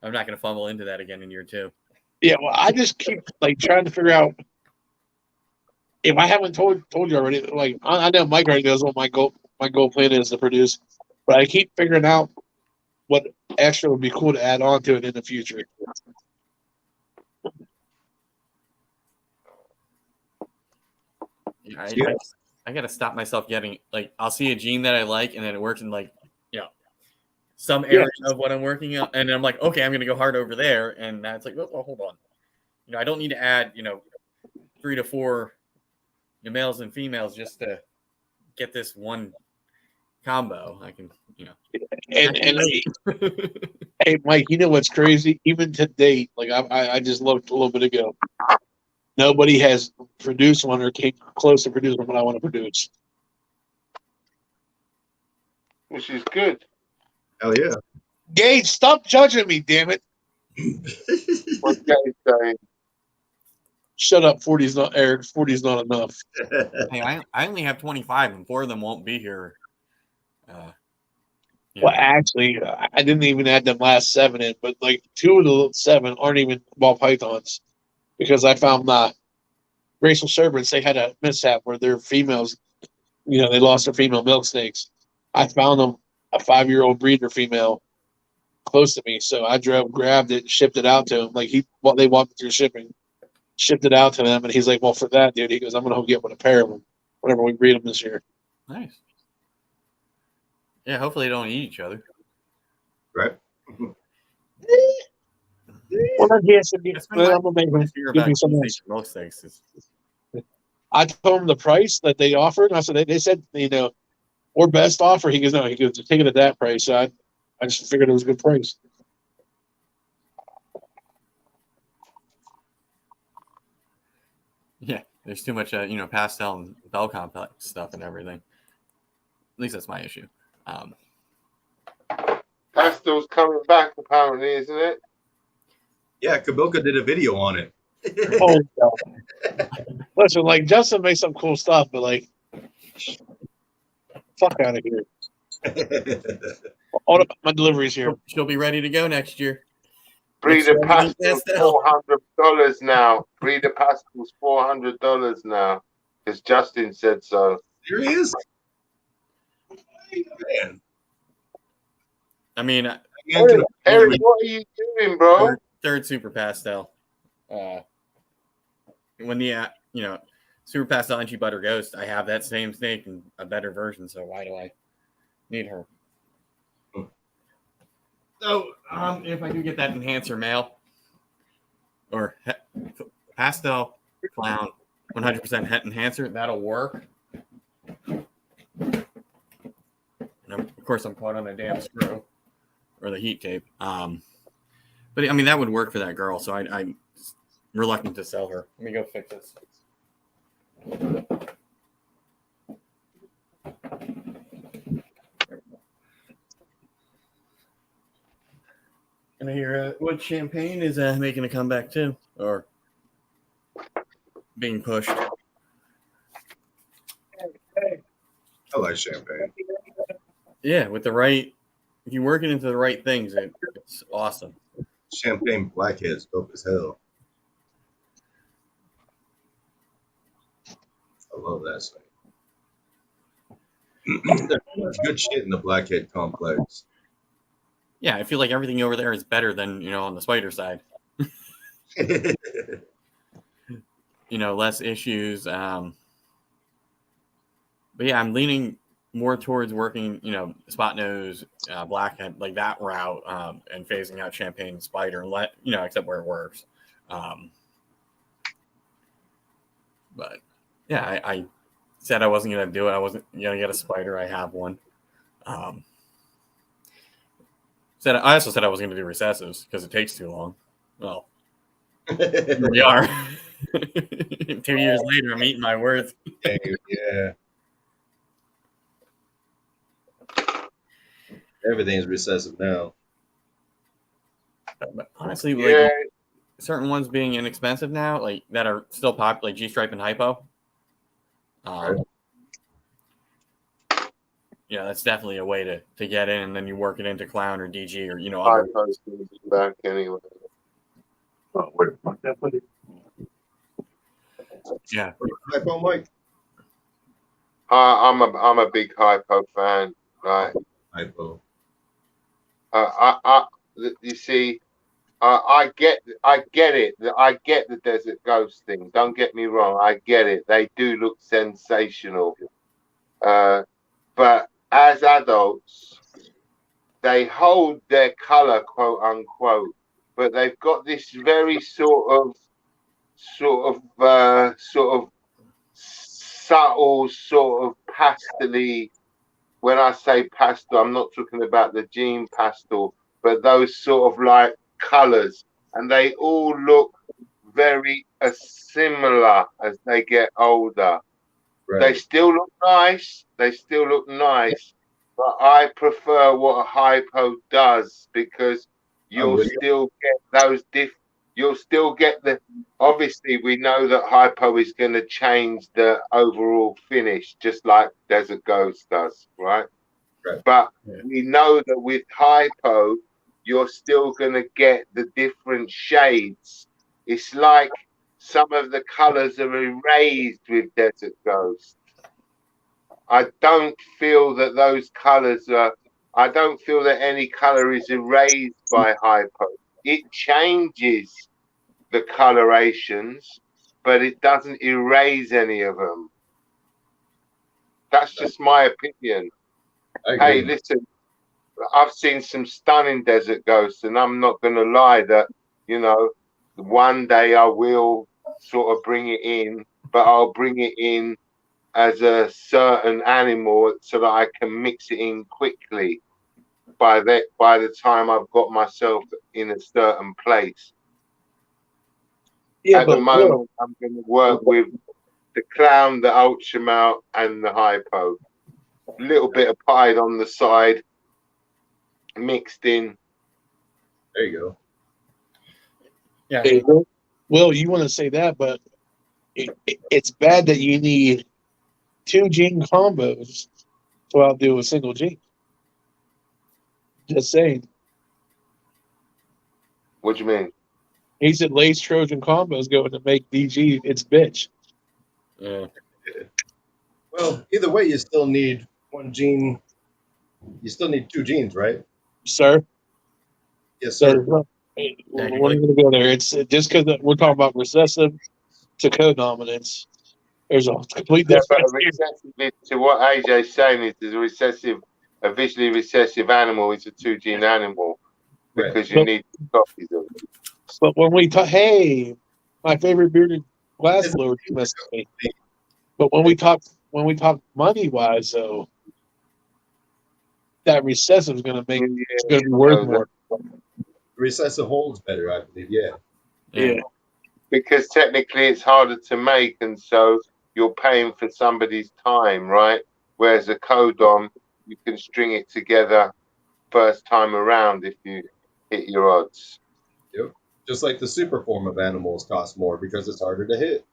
I'm not going to fumble into that again in year 2. Yeah, well, I just keep trying to figure out. If I haven't told you already, I know Mike already knows what my goal plan is to produce, but I keep figuring out what extra would be cool to add on to it in the future. I got to stop myself getting I'll see a gene that I like, and then it works in some area of what I'm working on, and then I'm like, okay, I'm going to go hard over there, and now it's like, well, hold on, I don't need to add 3 to 4 males and females just to get this one combo. I can, And hey, Mike, you know what's crazy? Even to date, I just looked a little bit ago. Nobody has produced one or came close to producing what I want to produce. Which is good. Hell yeah. Gage, stop judging me, damn it. What's Gage saying? Shut up, 40's not Eric. 40's not enough. Hey, I only have 25, and 4 of them won't be here. Well, actually, I didn't even add them last 7 in, but 2 of the 7 aren't even ball pythons, because I found the Graceful Serpents, they had a mishap where their females, they lost their female milk snakes. I found them a 5-year-old breeder female close to me, so I grabbed it, shipped it out to him. They walked through shipping, shipped it out to them, and he's like, "Well, for that, dude," he goes, "I'm gonna get one a pair of them whenever we breed them this year." Nice. Yeah, hopefully they don't eat each other. Right. Well, then he has to give me some else. Milk steaks. I told him the price that they offered. I said, they said, or best offer. He goes, no. He goes, take it at that price. So I just figured it was a good price. Yeah, there's too much, pastel and bell complex stuff and everything. At least that's my issue. Pastel's coming back, apparently, isn't it? Yeah, Kabilka did a video on it. Oh, God. Listen, Justin makes some cool stuff, but fuck out of here. All my delivery's here. She'll be ready to go next year. Breeder Pastel's $400 now. Breeder Pastel's $400 now, because Justin said so. Serious? Man. I mean, Eric, what are you doing, bro? third Super Pastel. When the Super Pastel Enchi Butter Ghost, I have that same snake and a better version. So why do I need her? So if I do get that enhancer male or pastel clown 100% het enhancer, that'll work. And of course, I'm caught on a damn screw or the heat tape. But I mean, that would work for that girl. So I'm reluctant to sell her. Let me go fix this. And I hear Wood Champagne is making a comeback too, or being pushed. I like champagne. Yeah, with the right, if you work it into the right things, it's awesome. Champagne Blackhead's dope as hell. I love that thing. There's good shit in the Blackhead complex. Yeah, I feel like everything over there is better than on the spider side. Less issues. But yeah, I'm leaning more towards working, spot nose, blackhead, like that route, and phasing out champagne and spider, except where it works. But yeah, I said I wasn't gonna do it. I wasn't gonna get a spider. I have one. I also said I was gonna do recessives because it takes too long. Well, here we are. 2 years later, I'm eating my words. Yeah. Everything's recessive now. But honestly, like certain ones being inexpensive now, like that are still popular, like G-Stripe and Hypo. Yeah, that's definitely a way to get in, and then you work it into Clown or DG or other. Hypo's gonna be back anyway. Oh, where the fuck that put it? Yeah. Hypo, Mike. I'm a big Hypo fan. Right. Hypo. You see, I get it. I get the Desert Ghost thing. Don't get me wrong. I get it. They do look sensational. But as adults, they hold their color, quote unquote, but they've got this very sort of subtle, sort of pastely. When I say pastel, I'm not talking about the gene pastel, but those sort of like colors, and they all look very similar as they get older. Right. They still look nice. But I prefer what a hypo does because you'll still get those you'll still get the. Obviously, we know that hypo is going to change the overall finish, just like Desert Ghost does, right? Right. But we know that with hypo, you're still going to get the different shades. It's like some of the colors are erased with Desert Ghost. I don't feel that those colors are. I don't feel that any color is erased by hypo. It changes the colorations, but it doesn't erase any of them. That's just my opinion. Hey, listen, I've seen some stunning Desert Ghosts, and I'm not going to lie that, one day I will sort of bring it in, but I'll bring it in as a certain animal so that I can mix it in quickly by the time I've got myself in a certain place. Yeah, At the moment, I'm going to work with the Clown, the Ultramount, and the Hypo. A little bit of Pied on the side, mixed in. There you go. Yeah. Hey, Will, you want to say that, but it's bad that you need 2 gene combos to outdo a single gene. Just saying. What do you mean? He said Lace Trojan combos going to make DG its bitch. Yeah. Well, either way, you still need one gene. You still need 2 genes, right? sir. Yes, So, sir. we're going to go there. It's just because we're talking about recessive to co-dominance. There's a complete Yeah, but difference a here. recessive, to what AJ's saying is a visually recessive animal is a 2 gene animal because you need copies of it. But when we talk, hey, my favorite bearded glass blower messaged me. But when we talk money wise, though, that recessive is going to make it's going to be worth more. Recessive holds better, I believe. Yeah. Yeah. Because technically it's harder to make, and so you're paying for somebody's time, right? Whereas a codom, you can string it together first time around if you hit your odds. Yep. Just like the super form of animals cost more because it's harder to hit.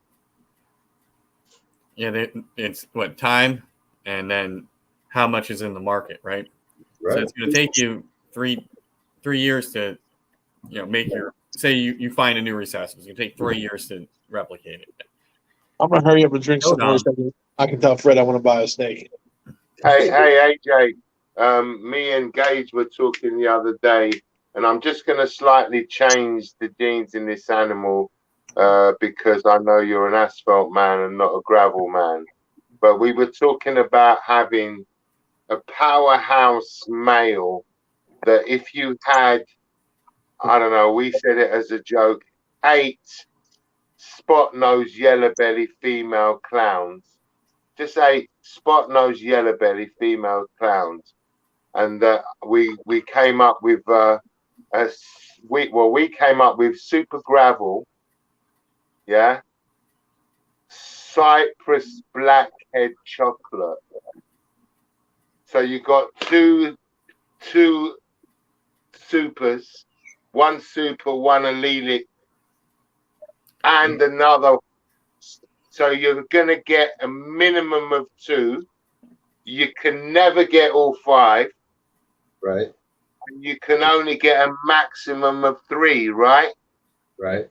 Yeah, it's what time, and then how much is in the market, right? Right. So it's going to take you three years to, make your, say you find a new recessive. It's going to take 3 years to replicate it. I'm gonna hurry up and drink some more. So I can tell Fred I want to buy a snake. Hey, AJ. Me and Gage were talking the other day, and I'm just going to slightly change the genes in this animal because I know you're an asphalt man and not a gravel man. But we were talking about having a powerhouse male that if you had, I don't know, we said it as a joke, 8 spot-nosed yellow belly female clowns, just 8 spot-nosed yellow belly female clowns, and we came up with we came up with super gravel, yeah, Cypress blackhead chocolate. So you got two supers, one super, one allelic, and another. So you're going to get a minimum of 2. You can never get all 5. Right. And you can only get a maximum of 3, right? Right.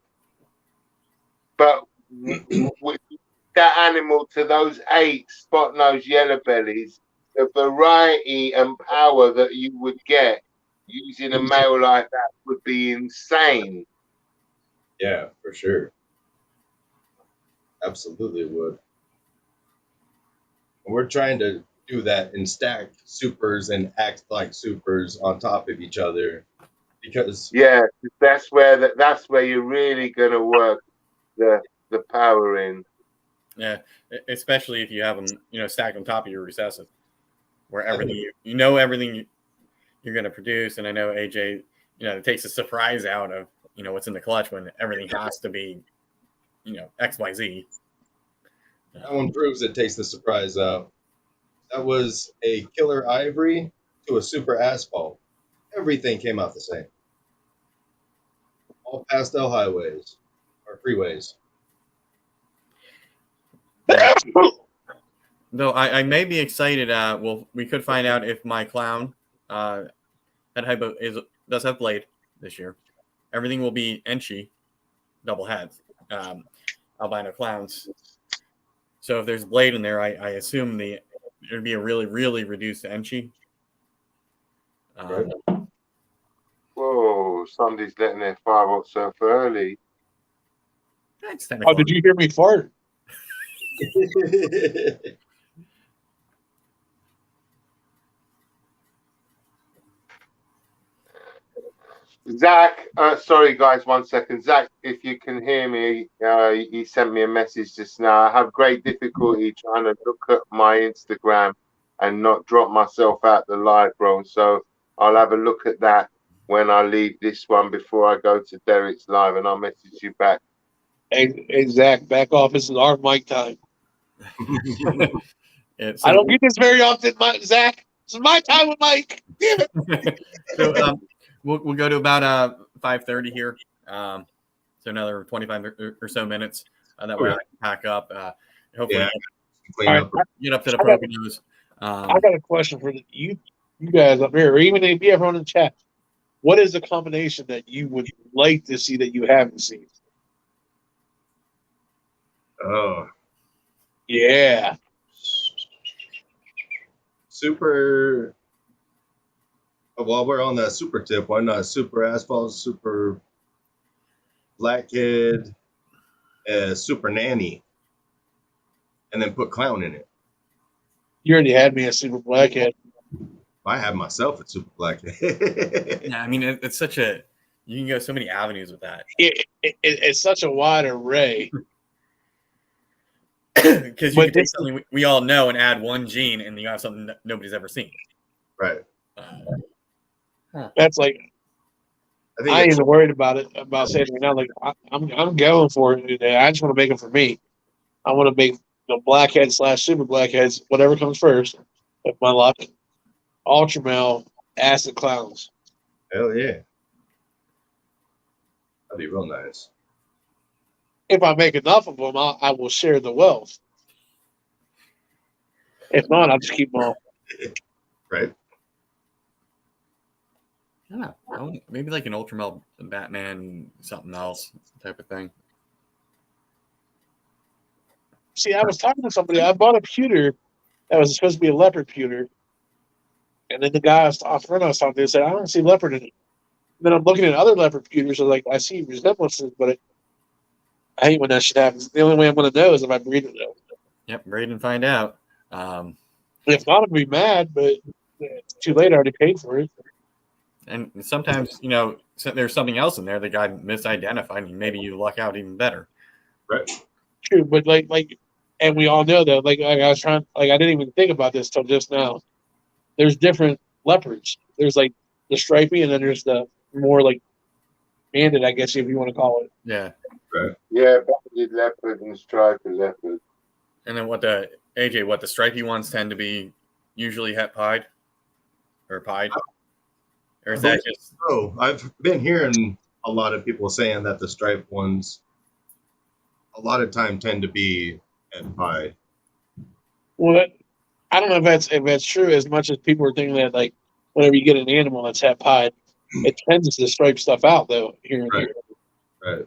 But with that animal to those 8 spot-nosed yellow bellies, the variety and power that you would get using a male like that would be insane. Yeah, for sure. Absolutely would. And we're trying to do that and stack supers and act like supers on top of each other because that's where you're really going to work the power in. Yeah, especially if you have them, stacked on top of your recessive, where everything everything you're going to produce. And I know AJ, it takes a surprise out of what's in the clutch when everything has to be, XYZ. that one proves it takes the surprise out. That was a killer ivory to a super asphalt. Everything came out the same. All pastel highways or freeways. Though I may be excited. Well, we could find out if my clown, that hypo does have blade this year. Everything will be Enchi, double heads, albino clowns. So if there's blade in there, I assume there'd be a really, really reduced Enchi. Right. Whoa! Somebody's letting their fire out so early. Oh, did you hear me fart? Zach, sorry guys, 1 second. Zach, if you can hear me, he sent me a message just now. I have great difficulty trying to look at my Instagram and not drop myself out the live, bro. So I'll have a look at that when I leave this one before I go to Derek's live, and I'll message you back. Hey Zach, back off. This is our mic time. I don't get this very often, Zach. This is my time with Mike. Damn it. So we'll go to about 5:30 here. So another 25 or so minutes. That way I can pack up. Hopefully get up to the Poconos. I got a question for you guys up here, or even if you ever on the chat. What is the combination that you would like to see that you haven't seen? Oh. Yeah. Super. While we're on that super tip, why not super asphalt, super blackhead, super nanny, and then put clown in it? You already had me a super blackhead. I have myself a super blackhead. Yeah, I mean, it's such a, you can go so many avenues with that. It's such a wide array. Because you But can take something we all know and add one gene, and you have something that nobody's ever seen. Right. That's like, I I ain't even worried about it, about saying it now. Like, I'm going for it today. I just want to make them for me. I want to make the blackhead / super blackheads, whatever comes first, with my luck. Ultra male acid clowns. hell yeah. That'd be real nice. If I make enough of them, I will share the wealth. If not, I'll just keep them all. Right. Yeah, maybe like an Ultramel Batman, something else type of thing. See, I was talking to somebody. I bought a pewter that was supposed to be a leopard pewter. And then the guy I was talking to said, I don't see leopard in it. And then I'm looking at other leopard pewters. And like, I see resemblances, but I hate when that shit happens. The only way I'm going to know is if I breed it. Yep, breed and find out. If not, I'm going to be mad, but it's too late. I already paid for it. And sometimes, there's something else in there the guy misidentified, and maybe you luck out even better. Right. True, but like, and we all know that. Like I was trying, like I didn't even think about this till just now. There's different leopards. There's like the stripy, and then there's the more like banded, I guess if you want to call it. Yeah. Right. Yeah, banded leopard and striped leopard. And then what the stripy ones tend to be usually het pied or pied. Or is that just? Oh, I've been hearing a lot of people saying that the striped ones a lot of time tend to be at pie. Well, I don't know if that's true as much as people are thinking that like whenever you get an animal that's het pied, it tends to stripe stuff out though here and Right. there. Right.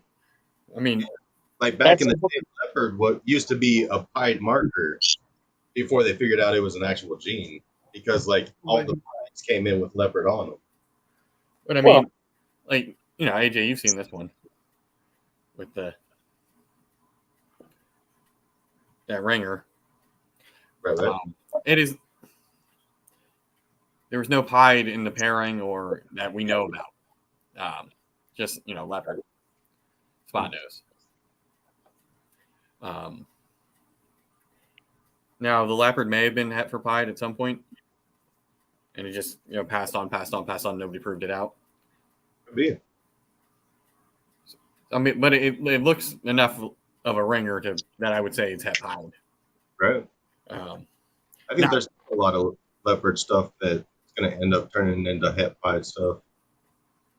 I mean, like back in the day, leopard, what used to be a pied marker before they figured out it was an actual gene, because like all the pies came in with leopard on them. But I mean, like, AJ, you've seen this one with that ringer. Right. It is. There was no pied in the pairing or that we know about. Just leopard, spot nose. Now the leopard may have been het for pied at some point, and it just passed on. Nobody proved it out. Could be. I mean, but it looks enough of a ringer that I would say it's het pied. Right. I think there's a lot of leopard stuff that's going to end up turning into het pied stuff.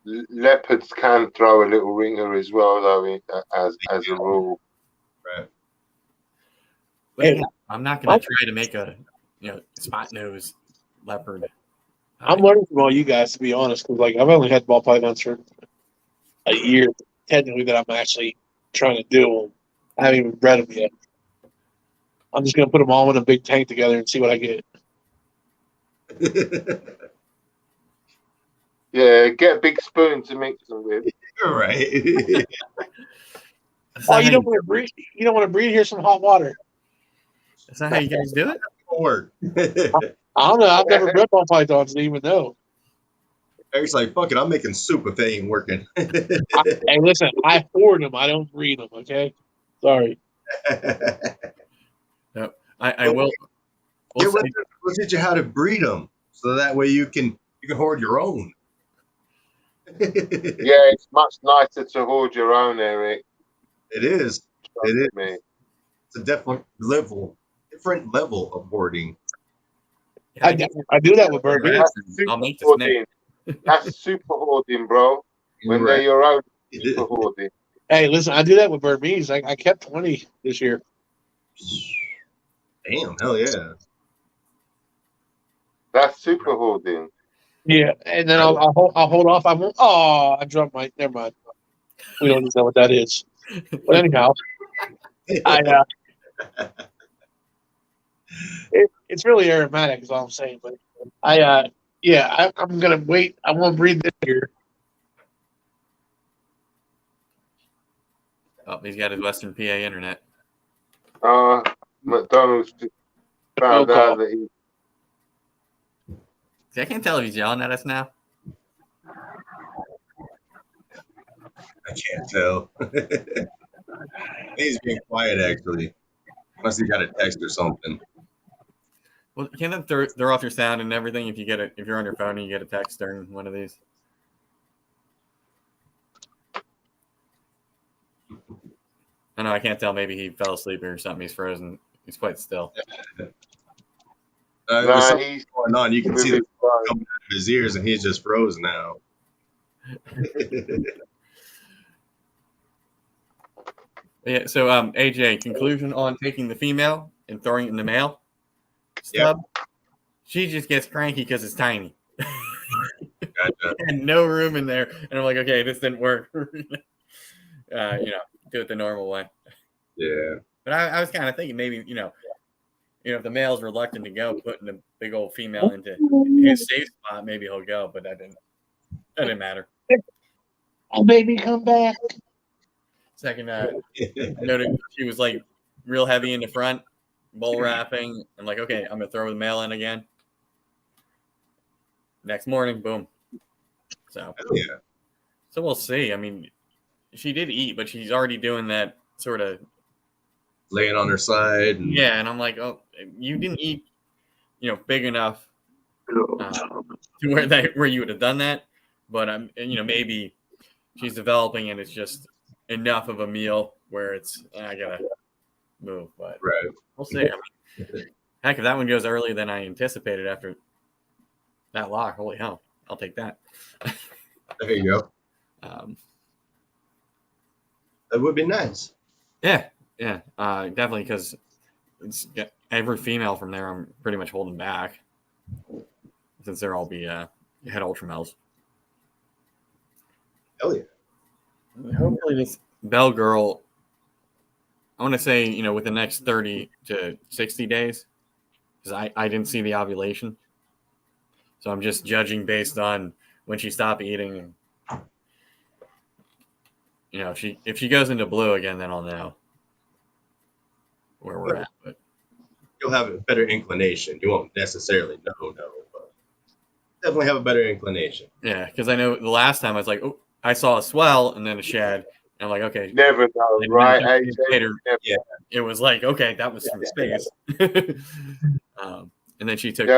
Leopards can throw a little ringer as well, though, as a rule. Right. But yeah, I'm not going to try to make a spot nose leopard. I'm learning from all you guys, to be honest, because like I've only had ball pythons for a year, technically, that I'm actually trying to do them. I haven't even bred them yet. I'm just gonna put them all in a big tank together and see what I get. Yeah, get a big spoon to mix them with. You're right. Oh, you don't want to breed? You don't want to breed? Here's some hot water. Is that how you guys do it? Work. I don't know. I've never bred ball pythons to even know. Eric's like, fuck it, I'm making soup if they ain't working. Hey, listen, I hoard them. I don't breed them. Okay, sorry. No, I will. We'll teach you how to breed them, so that way you can hoard your own. Yeah, it's much nicer to hoard your own, Eric. It is. It is. Me. It's a different level of hoarding. I do that with Burmese. I'll make the snake. That's super hoarding, bro. When they're your own, super hoarding. Hey, listen, I do that with Burmese. I kept 20 this year. Damn, hell yeah. That's super hoarding. Yeah, and then I'll hold off. I won't. Oh, I dropped my. Never mind. We don't even know what that is. But anyhow, it's really aromatic, is all I'm saying. But Yeah, I'm gonna wait. I won't breed this year. Oh, he's got his Western PA internet. McDonald's just Phone found out call. that he. See, I can't tell if he's yelling at us now. I can't tell. He's being quiet actually, unless he got a text or something. Well, can't that throw off your sound and everything if you're on your phone and you get a text during one of these? I know I can't tell. Maybe he fell asleep or something. He's frozen. He's quite still. There's Nah, something he's going on. You can with see his the phone. coming out of his ears, and he's just frozen now. Yeah. So, AJ, conclusion on taking the female and throwing it in the male stub. She just gets cranky because it's tiny. Gotcha. And no room in there. And I'm like, okay, this didn't work. Do it the normal way. Yeah. But I was kind of thinking maybe, if the male's reluctant to go, putting the big old female into his safe spot, maybe he'll go. But that didn't matter. Oh, baby, come back. Second, noted she was like real heavy in the front, bowl wrapping. I'm like, okay, I'm gonna throw the male in again. Next morning, boom. So Yeah. So we'll see. I mean, she did eat, but she's already doing that sort of Laying on her side. And yeah. And I'm like, oh, you didn't eat, big enough to where you would have done that. But maybe she's developing and it's just enough of a meal where it's I gotta move. But right. we'll see. I mean, heck, if that one goes earlier than I anticipated after that lock, holy hell, I'll take that. There you go. That would be nice. Yeah, definitely because it's every female from there. I'm pretty much holding back since they're all be head ultramales. Hell yeah. Hopefully, this Bell girl. I want to say with the next 30 to 60 days, because I didn't see the ovulation, so I'm just judging based on when she stopped eating. If she goes into blue again, then I'll know where we're at. But you'll have a better inclination. You won't necessarily know, but definitely have a better inclination. Yeah, because I know the last time I was like, oh, I saw a swell and then a shed. And I'm like, okay. Never know, right? Later, yeah. It was like, okay, that was from space. And then she took.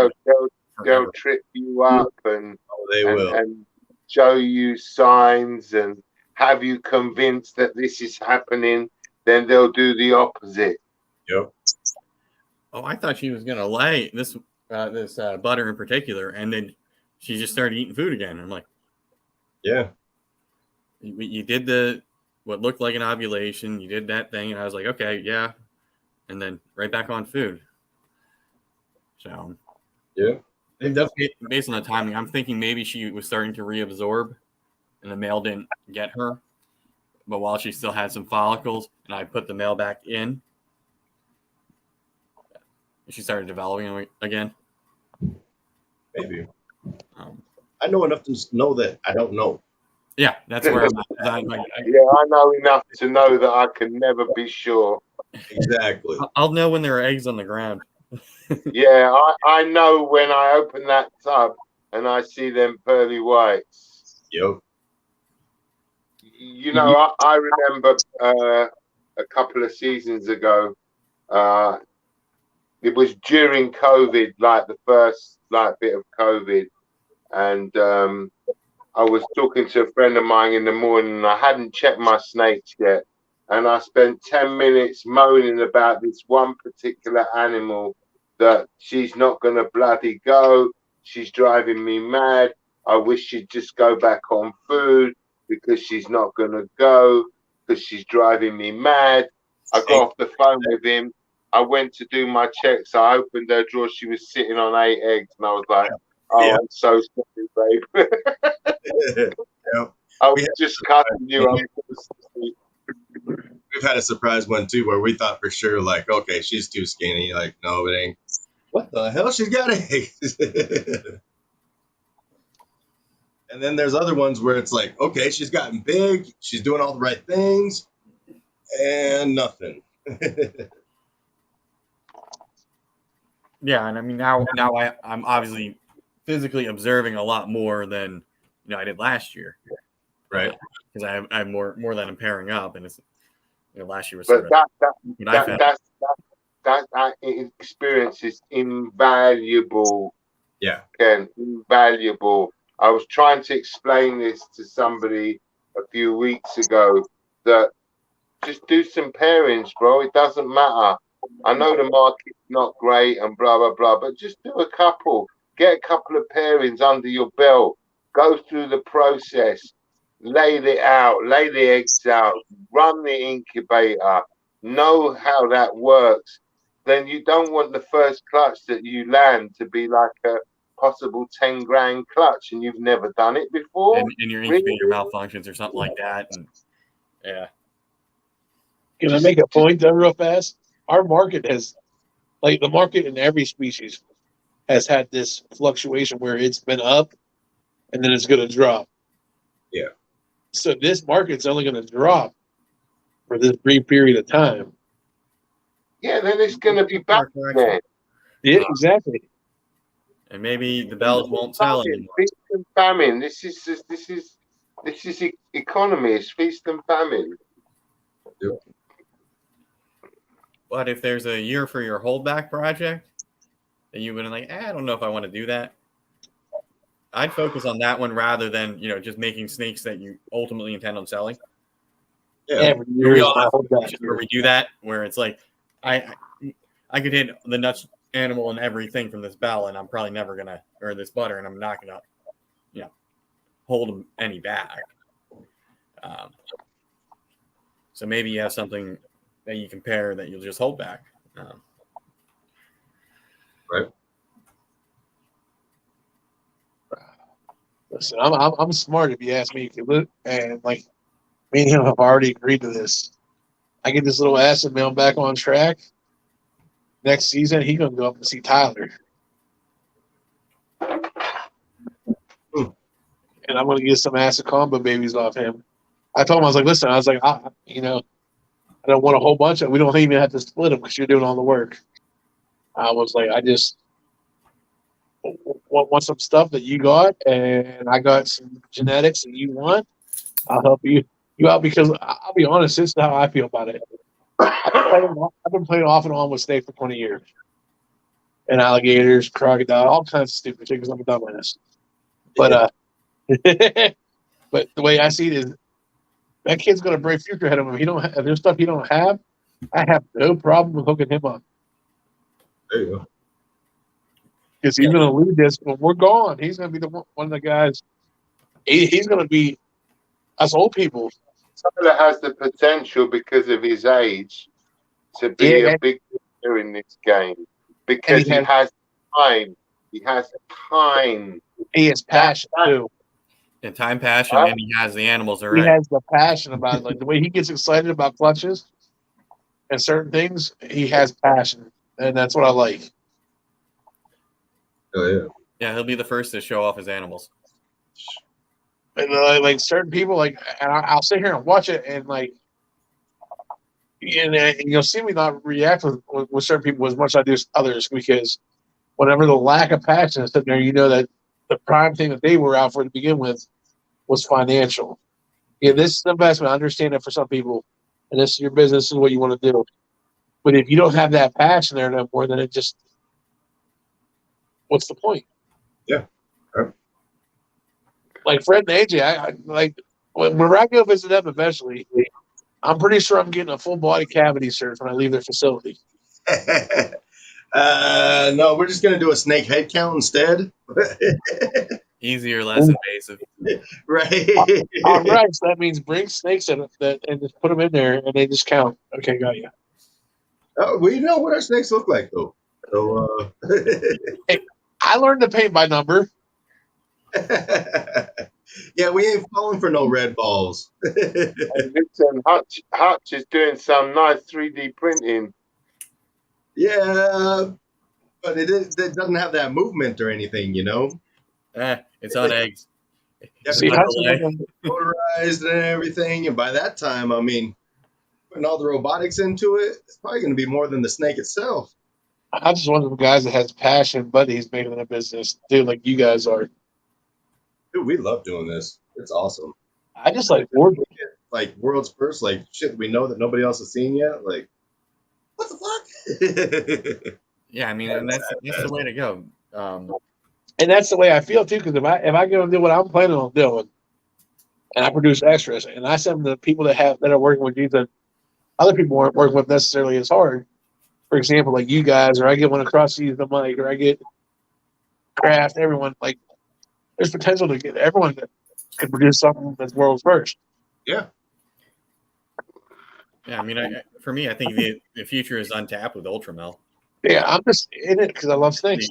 They'll trip you up and they will and show you signs and have you convinced that this is happening. Then they'll do the opposite. Yep. Oh, I thought she was gonna lay this butter in particular, and then she just started eating food again. I'm like, yeah, you did what looked like an ovulation. You did that thing, and I was like, okay, yeah, and then right back on food. So yeah, based on the timing, I'm thinking maybe she was starting to reabsorb, and the male didn't get her. But while she still had some follicles, and I put the male back in, she started developing again. Maybe. I know enough to know that I don't know. Yeah, that's where I'm at. Yeah, I know enough to know that I can never be sure. Exactly. I'll know when there are eggs on the ground. Yeah, I know when I open that tub and I see them pearly whites. Yep. I remember a couple of seasons ago, it was during COVID, like the first bit of COVID, and I was talking to a friend of mine in the morning, and I hadn't checked my snakes yet, and I spent 10 minutes moaning about this one particular animal that she's not going to bloody go. She's driving me mad. I wish she'd just go back on food because she's not going to go because she's driving me mad. I got off the phone with him. I went to do my checks. I opened her drawer. She was sitting on 8 eggs, and I was like, "Oh, yeah. I'm so sorry, babe." Yeah. I was just cutting you. We've had a surprise one too, where we thought for sure, like, okay, she's too skinny. Like, no, it ain't. What the hell? She's got eggs. And then there's other ones where it's like, okay, she's gotten big, she's doing all the right things, and nothing. Yeah, and I mean now I'm obviously physically observing a lot more than I did last year, Right. Because I have more that I'm pairing up, and it's last year was But sort of that experience is invaluable. Yeah. Ken, invaluable. I was trying to explain this to somebody a few weeks ago that just do some pairings, bro. It doesn't matter. I know the market's not great and blah blah blah, but just do a couple. Get a couple of pairings under your belt. Go through the process. Lay it out. Lay the eggs out. Run the incubator. Know how that works. Then you don't want the first clutch that you land to be like a possible 10 grand clutch, and you've never done it before. and your incubator malfunctions or something like that, and yeah. Can I make a point though, real fast? Our market has, like, the market in every species has had this fluctuation where it's been up and then it's going to drop. Yeah. So this market's only going to drop for this brief period of time. Yeah, then it's going to be back there. Yeah, exactly. And maybe the bells won't sell anymore. Feast and famine. This is economy. It's feast and famine. Yep. But if there's a year for your holdback project, and you've been like, I don't know if I want to do that, I'd focus on that one rather than just making snakes that you ultimately intend on selling. Yeah. Every year is my holdback. Where we do that, where it's like, I could hit the nuts animal and everything from this bell, and I'm probably never gonna, or this butter, and I'm not gonna, hold them any back. So maybe you have something that you compare that you'll just hold back. Right. Listen, I'm smart if you ask me. And like me and him have already agreed to this. I get this little acid male back on track. Next season, he's gonna go up and see Tyler, and I'm gonna get some acid combo babies off him. I told him, I was like, listen, I don't want a whole bunch of. We don't even have to split them because you're doing all the work. I was like, I just want some stuff that you got, and I got some genetics that you want. I'll help you out, because I'll be honest, this is how I feel about it. I've been playing off and on with snake for 20 years, and alligators, crocodile, all kinds of stupid shit because I'm a dumbass. But but the way I see it is, that kid's got a bright future ahead of him. If there's stuff he don't have, I have no problem with hooking him up. There you go. Because he's going to lead this when we're gone. He's going to be one of the guys. He's going to be us old people. Tyler has the potential, because of his age, to be a big player in this game, because he has time. He has time. He has passion too. And time, passion, and he has the animals already. He has the passion about it. Like the way he gets excited about clutches and certain things, he has passion, and that's what I like. Oh yeah. Yeah, he'll be the first to show off his animals. And like certain people, and I'll sit here and watch it, and and you'll see me not react with certain people as much as I do others, because whenever the lack of passion is sitting there, you know that the prime thing that they were out for to begin with was financial. Yeah, this is an investment. I understand that for some people, and this is your business, this is what you want to do. But if you don't have that passion there no more, then it just, what's the point? Yeah. Right. Like Fred and AJ, when I go visit them eventually, I'm pretty sure I'm getting a full body cavity search when I leave their facility. No, we're just gonna do a snake head count instead. Easier, less invasive. Right. All right, so that means bring snakes and just put them in there, and they just count. Okay, got you. We know what our snakes look like, though. So, Hey, I learned to paint by number. yeah, we ain't falling for no red balls. And listen, Hutch is doing some nice 3D printing. Yeah, but it doesn't have that movement or anything, It's on eggs. Yeah, See, Another that's way. motorized and everything. And by that time, I mean, putting all the robotics into it, it's probably going to be more than the snake itself. I'm just one of the guys that has passion, but he's making it a business, dude, like you guys are. Dude, we love doing this. It's awesome. I just like board. Like world's first, like shit we know that nobody else has seen yet. Like, what the fuck? Yeah, I mean, and that's the way to go. And that's the way I feel too, because if I go and do what I'm planning on doing, and I produce extras, and I send them to people that are working with you that other people aren't working with necessarily as hard. For example, like you guys, or I get one across the mic, or I get Craft, everyone. Like, there's potential to get everyone that can produce something that's world's first. Yeah. Yeah, I mean, for me, I think the future is untapped with Ultramel. Yeah, I'm just in it because I love snakes.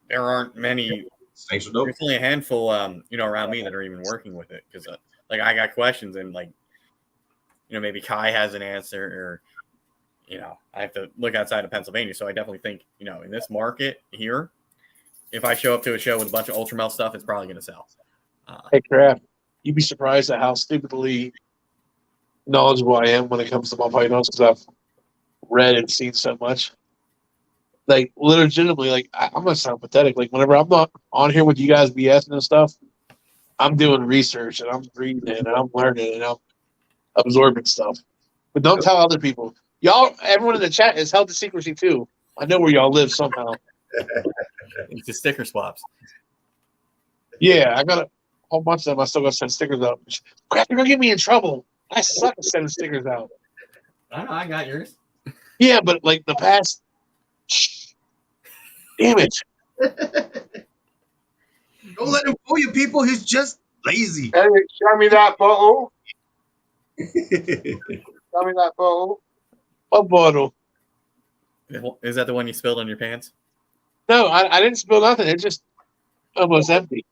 There aren't many. Snakes are dope. There's only a handful, around me that are even working with it because, like, I got questions and like, maybe Kai has an answer, or, I have to look outside of Pennsylvania. So I definitely think, in this market here, if I show up to a show with a bunch of Ultramel stuff, it's probably going to sell. Hey, Craft, you'd be surprised at how stupidly knowledgeable I am when it comes to my pythons because I've read and seen so much. Like, legitimately, like, I'm going to sound pathetic. Like, whenever I'm not on here with you guys BSing and stuff, I'm doing research and I'm reading and I'm learning and I'm absorbing stuff. But don't tell other people. Y'all, everyone in the chat is held to secrecy too. I know where y'all live somehow. It's the sticker swaps. Yeah, I got a whole bunch of them. I still got to send stickers out. Crap, you're going to get me in trouble. I suck at sending stickers out. I know, I got yours. Yeah, but like the past. Damn it. Don't let him fool you, people. He's just lazy. Eric, show me that bottle. Show me that bottle. What bottle? Is that the one you spilled on your pants? No, I didn't spill nothing. It's just almost empty.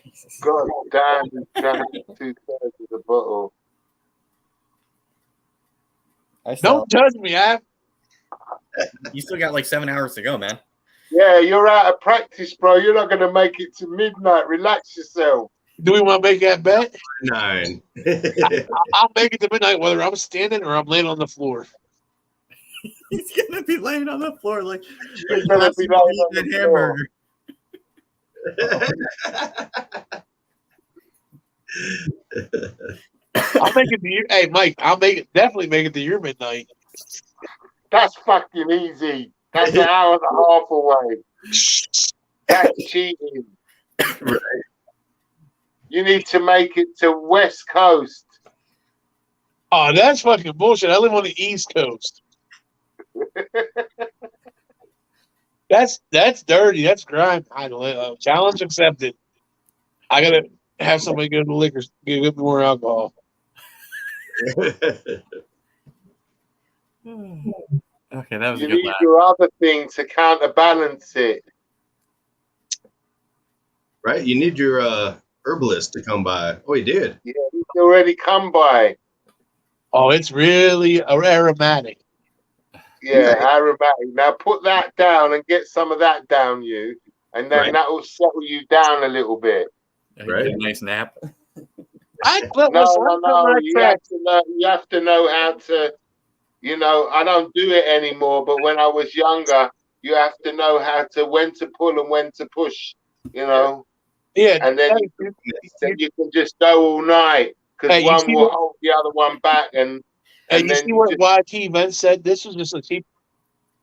Jesus. God damn, you drank 2/3 of the bottle. Don't judge me. You still got like 7 hours to go, man. Yeah, you're out of practice, bro. You're not going to make it to midnight. Relax yourself. Do we want to make that bet? 9. I'll make it to midnight whether I'm standing or I'm laying on the floor. He's gonna be laying on the floor like He's gonna be laying on the floor. I'll make it to you. Hey, Mike, definitely make it to your midnight. That's fucking easy. That's an hour and a half away. That's cheating. Right. You need to make it to West Coast. Oh, that's fucking bullshit. I live on the East Coast. That's dirty. That's grime. Challenge accepted. I gotta have somebody go to the liquor, give me more alcohol. Okay, that was You a good need laugh. your other thing to counterbalance it. Right? You need your herbalist to come by. Oh, he did. Yeah, he's already come by. Oh, it's really aromatic. Yeah, aromatic. Now put that down and get some of that down you, and then that will settle you down a little bit. Right. Get a nice nap. No. You have to know how to. I don't do it anymore, but when I was younger, you have to know when to pull and when to push. Yeah, and then you can just go all night because one will hold the other one back, and you then see what YT Vince said? This was just a cheap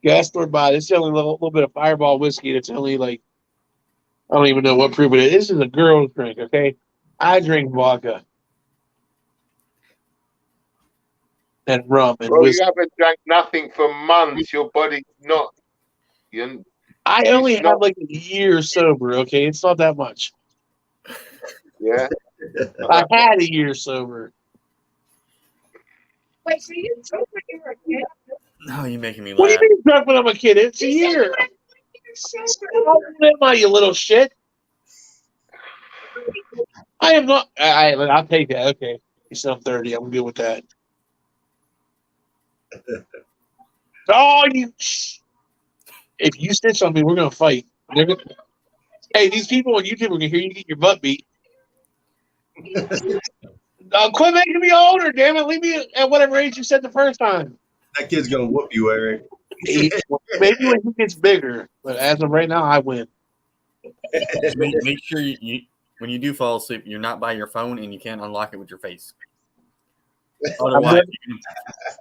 gas store buy. This is only a little bit of Fireball whiskey. That's only like I don't even know what proof it is. This is a girl's drink, okay? I drink vodka and rum and whiskey. You haven't drank nothing for months. Your body's not. I only have like a year sober, okay? It's not that much. Yeah. I had a year sober. Wait, so you drunk when you were a kid? No, you're making me laugh. What do you mean drunk when I'm a kid? It's a year. How old am I, you little shit? I am not. I'll take that. Okay. You said I'm 30. I'm good with that. Oh, if you snitch on me, we're going to fight. Hey, these people on YouTube are going to hear you get your butt beat. Quit making me older, damn it. Leave me at whatever age you said the first time. That kid's gonna whoop you, Eric. Maybe when he gets bigger, but as of right now, I win. Just make sure you when you do fall asleep, you're not by your phone and you can't unlock it with your face. Otherwise,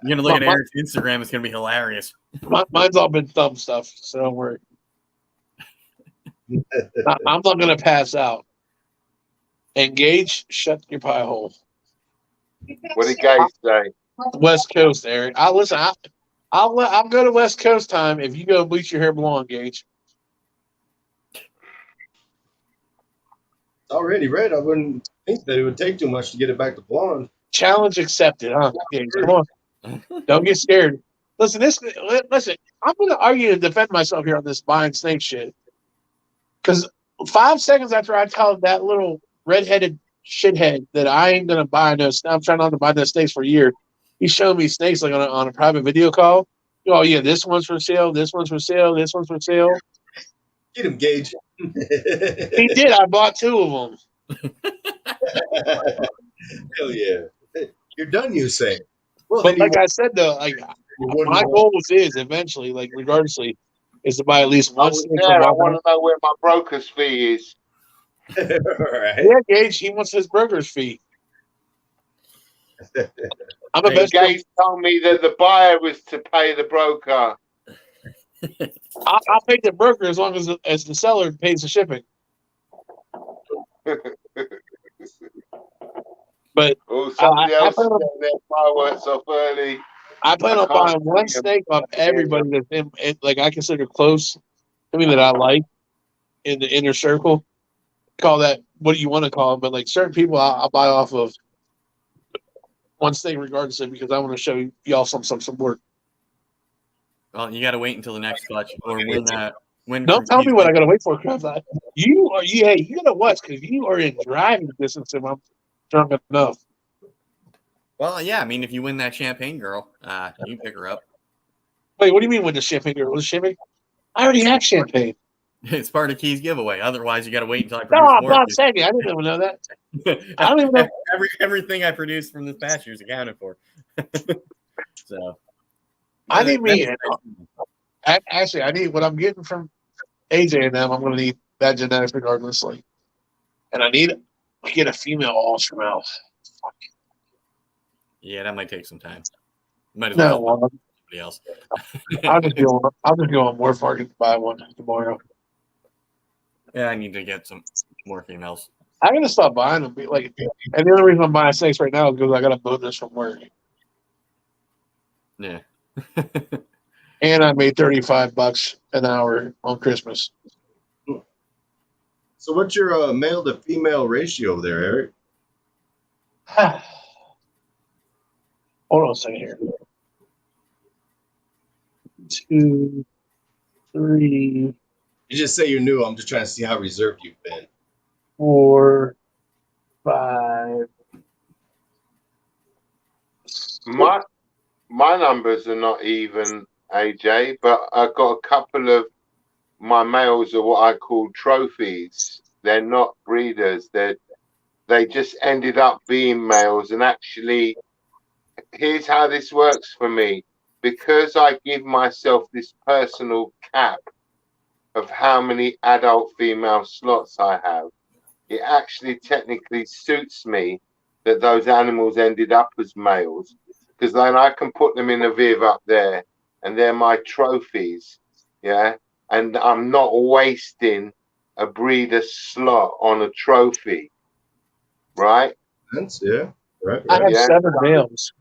you're gonna look at Eric's Instagram. It's gonna be hilarious. Mine's all been thumb stuff, so don't worry. I'm not gonna pass out. Engage, shut your pie hole. What did Gage say? West Coast, Eric. I'll go to West Coast time if you go bleach your hair blonde, Gage. It's already red. I wouldn't think that it would take too much to get it back to blonde. Challenge accepted, huh? Gage, come on. Don't get scared. Listen, I'm going to argue and defend myself here on this buying snake shit. Because 5 seconds after I told that little redheaded shithead that I ain't going to buy no snakes, I'm trying not to buy no snakes for a year. He showed me snakes like on a private video call. Oh, yeah, this one's for sale, this one's for sale, this one's for sale. Get him, Gage. He did. I bought 2 of them. Hell yeah. You're done, you say. Well, But like I said, though, like my goal is eventually, like regardlessly, is to buy at least one snake. I want to know where my broker's fee is. Right. Yeah, Gage, he wants his broker's fee. I'm a best. Gage told me that the buyer was to pay the broker. I'll pay the broker as long as the seller pays the shipping. But somebody else is getting their fireworks off early. I plan on buying one snake off everybody that's in, like I consider close to me that I like in the inner circle. Call that what do you want to call it? But like certain people, I'll buy off of one snake regardless of because I want to show y'all some support. Well, you got to wait until the next clutch or when. Don't tell me what I got to wait for, Kraft. You gotta watch because you are in driving distance if I'm drunk enough. Well, yeah, I mean, if you win that champagne girl, you pick her up. Wait, what do you mean win the champagne girl? Was champagne? I already have champagne. It's part of Key's giveaway. Otherwise, you got to wait until I No, produce I'm more. not saying it. I didn't even know that. I don't even know. Everything I produced from this past year is accounted for. So, I need me. Actually, I need what I'm getting from AJ and them. I'm going to need that genetics regardlessly, and I need to get a female ultra mouth. Yeah, that might take some time. Might as No, well somebody else. I'll just go on Morph Market to buy one tomorrow. Yeah, I need to get some more females. I'm gonna stop buying them. Like, and the only reason I'm buying snakes right now is because I got a bonus from work. Yeah. And I made $35 an hour on Christmas. So what's your male to female ratio there, Eric? Hold on a second here. 2, 3, You just say you're new. I'm just trying to see how reserved you've been. 4, 5. My numbers are not even, AJ, but I've got a couple of my males are what I call trophies. They're not breeders. They just ended up being males. And actually, here's how this works for me. Because I give myself this personal cap of how many adult female slots I have, it actually technically suits me that those animals ended up as males, because then I can put them in a viv up there and they're my trophies, yeah, and I'm not wasting a breeder slot on a trophy, right? Yeah, right. I have 7 males.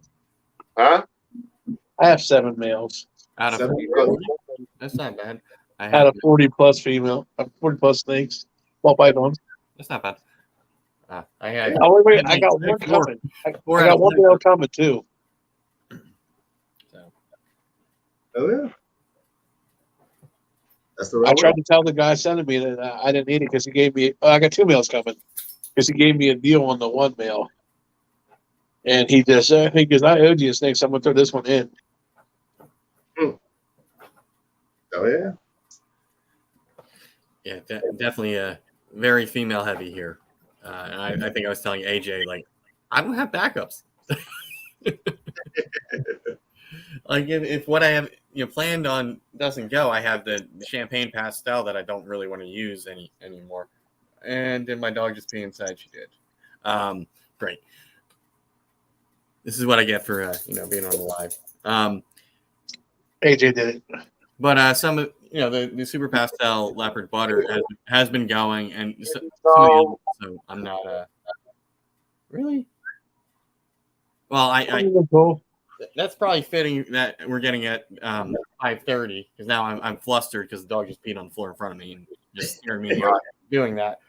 Huh? I have 7 males. Out of 7 that's not bad. Out of 40 plus female, 40 plus snakes, ball pythons. That's not bad. I had. Oh wait, I got one coming. I got one male coming too. So. Oh yeah. That's the right I tried way. to tell the guy sending me that I didn't need it because he gave me. I got 2 males coming because he gave me a deal on the 1 male, and he just because I owed you a snake, so I'm gonna throw this one in. Oh yeah. Yeah, definitely very female heavy here. And I think I was telling AJ, like, I don't have backups. Like if what I have planned on doesn't go, I have the champagne pastel that I don't really want to use anymore. And did my dog just pee inside? She did. Great. This is what I get for being on the live. AJ did it. But some of the super pastel leopard butter has been going, and some of the others, so I'm not really. Well, I that's probably fitting that we're getting at 5:30 because now I'm flustered because the dog just peed on the floor in front of me and just scared me doing that.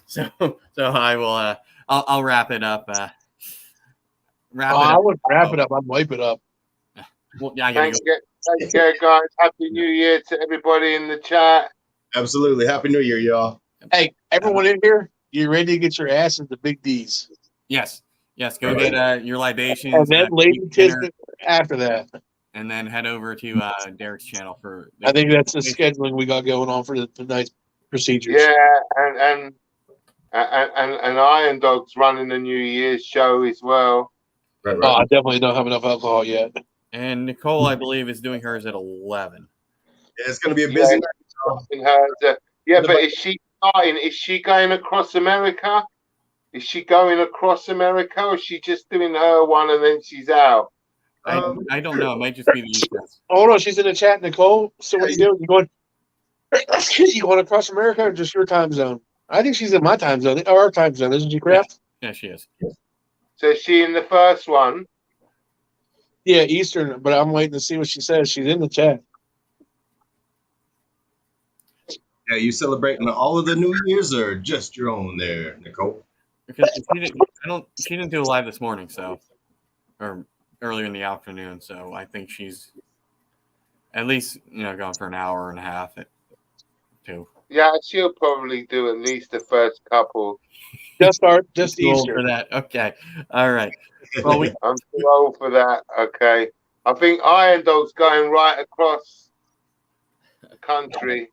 So I will I'll wrap it up. I would wrap it up. I'd wipe it up. Well, yeah, I gotta go. Take care, guys. Happy New Year to everybody in the chat. Absolutely. Happy New Year, y'all. Hey, everyone in here, you ready to get your ass into Big D's? Yes. Go get your libations. And then Lady Tisbit after that. And then head over to Derek's channel for. I think that's the scheduling we got going on for tonight's procedures. Yeah, and Iron Dog's running a New Year's show as well. Right. Oh, I definitely don't have enough alcohol yet. And Nicole, I believe, is doing hers at 11. Yeah, it's going to be a busy night. But is she starting? Is she going across America? Is she going across America, or is she just doing her one and then she's out? I don't know. It might just be the East Coast. Hold on, she's in the chat, Nicole. So what are you doing? You going across America or just your time zone? I think she's in my time zone, or our time zone, isn't she, Kraft? Yeah, she is. So is she in the first one? Yeah, Eastern, but I'm waiting to see what she says. She's in the chat. Yeah, you celebrating all of the New Year's or just your own there, Nicole? Because she didn't do a live this morning, or earlier in the afternoon. So I think she's at least going for an hour and a half at 2. Yeah, she'll probably do at least the first couple. Just Too old Eastern for that. Okay, all right. Well, I'm too old for that. Okay, I think Iron Dog's going right across the country.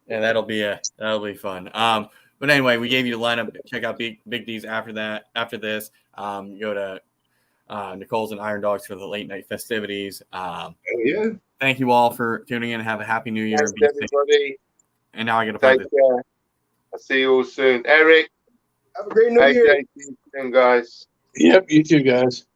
Yeah, that'll be fun. But anyway, we gave you the lineup. Check out Big D's after that. After this, go to Nicole's and Iron Dogs for the late night festivities. Yeah. Thank you all for tuning in. Have a happy New Year. Thanks, everybody. And now I got to play Take care. I'll see you all soon. Eric. Have a great New Year. See you soon, guys. Yep, you too, guys.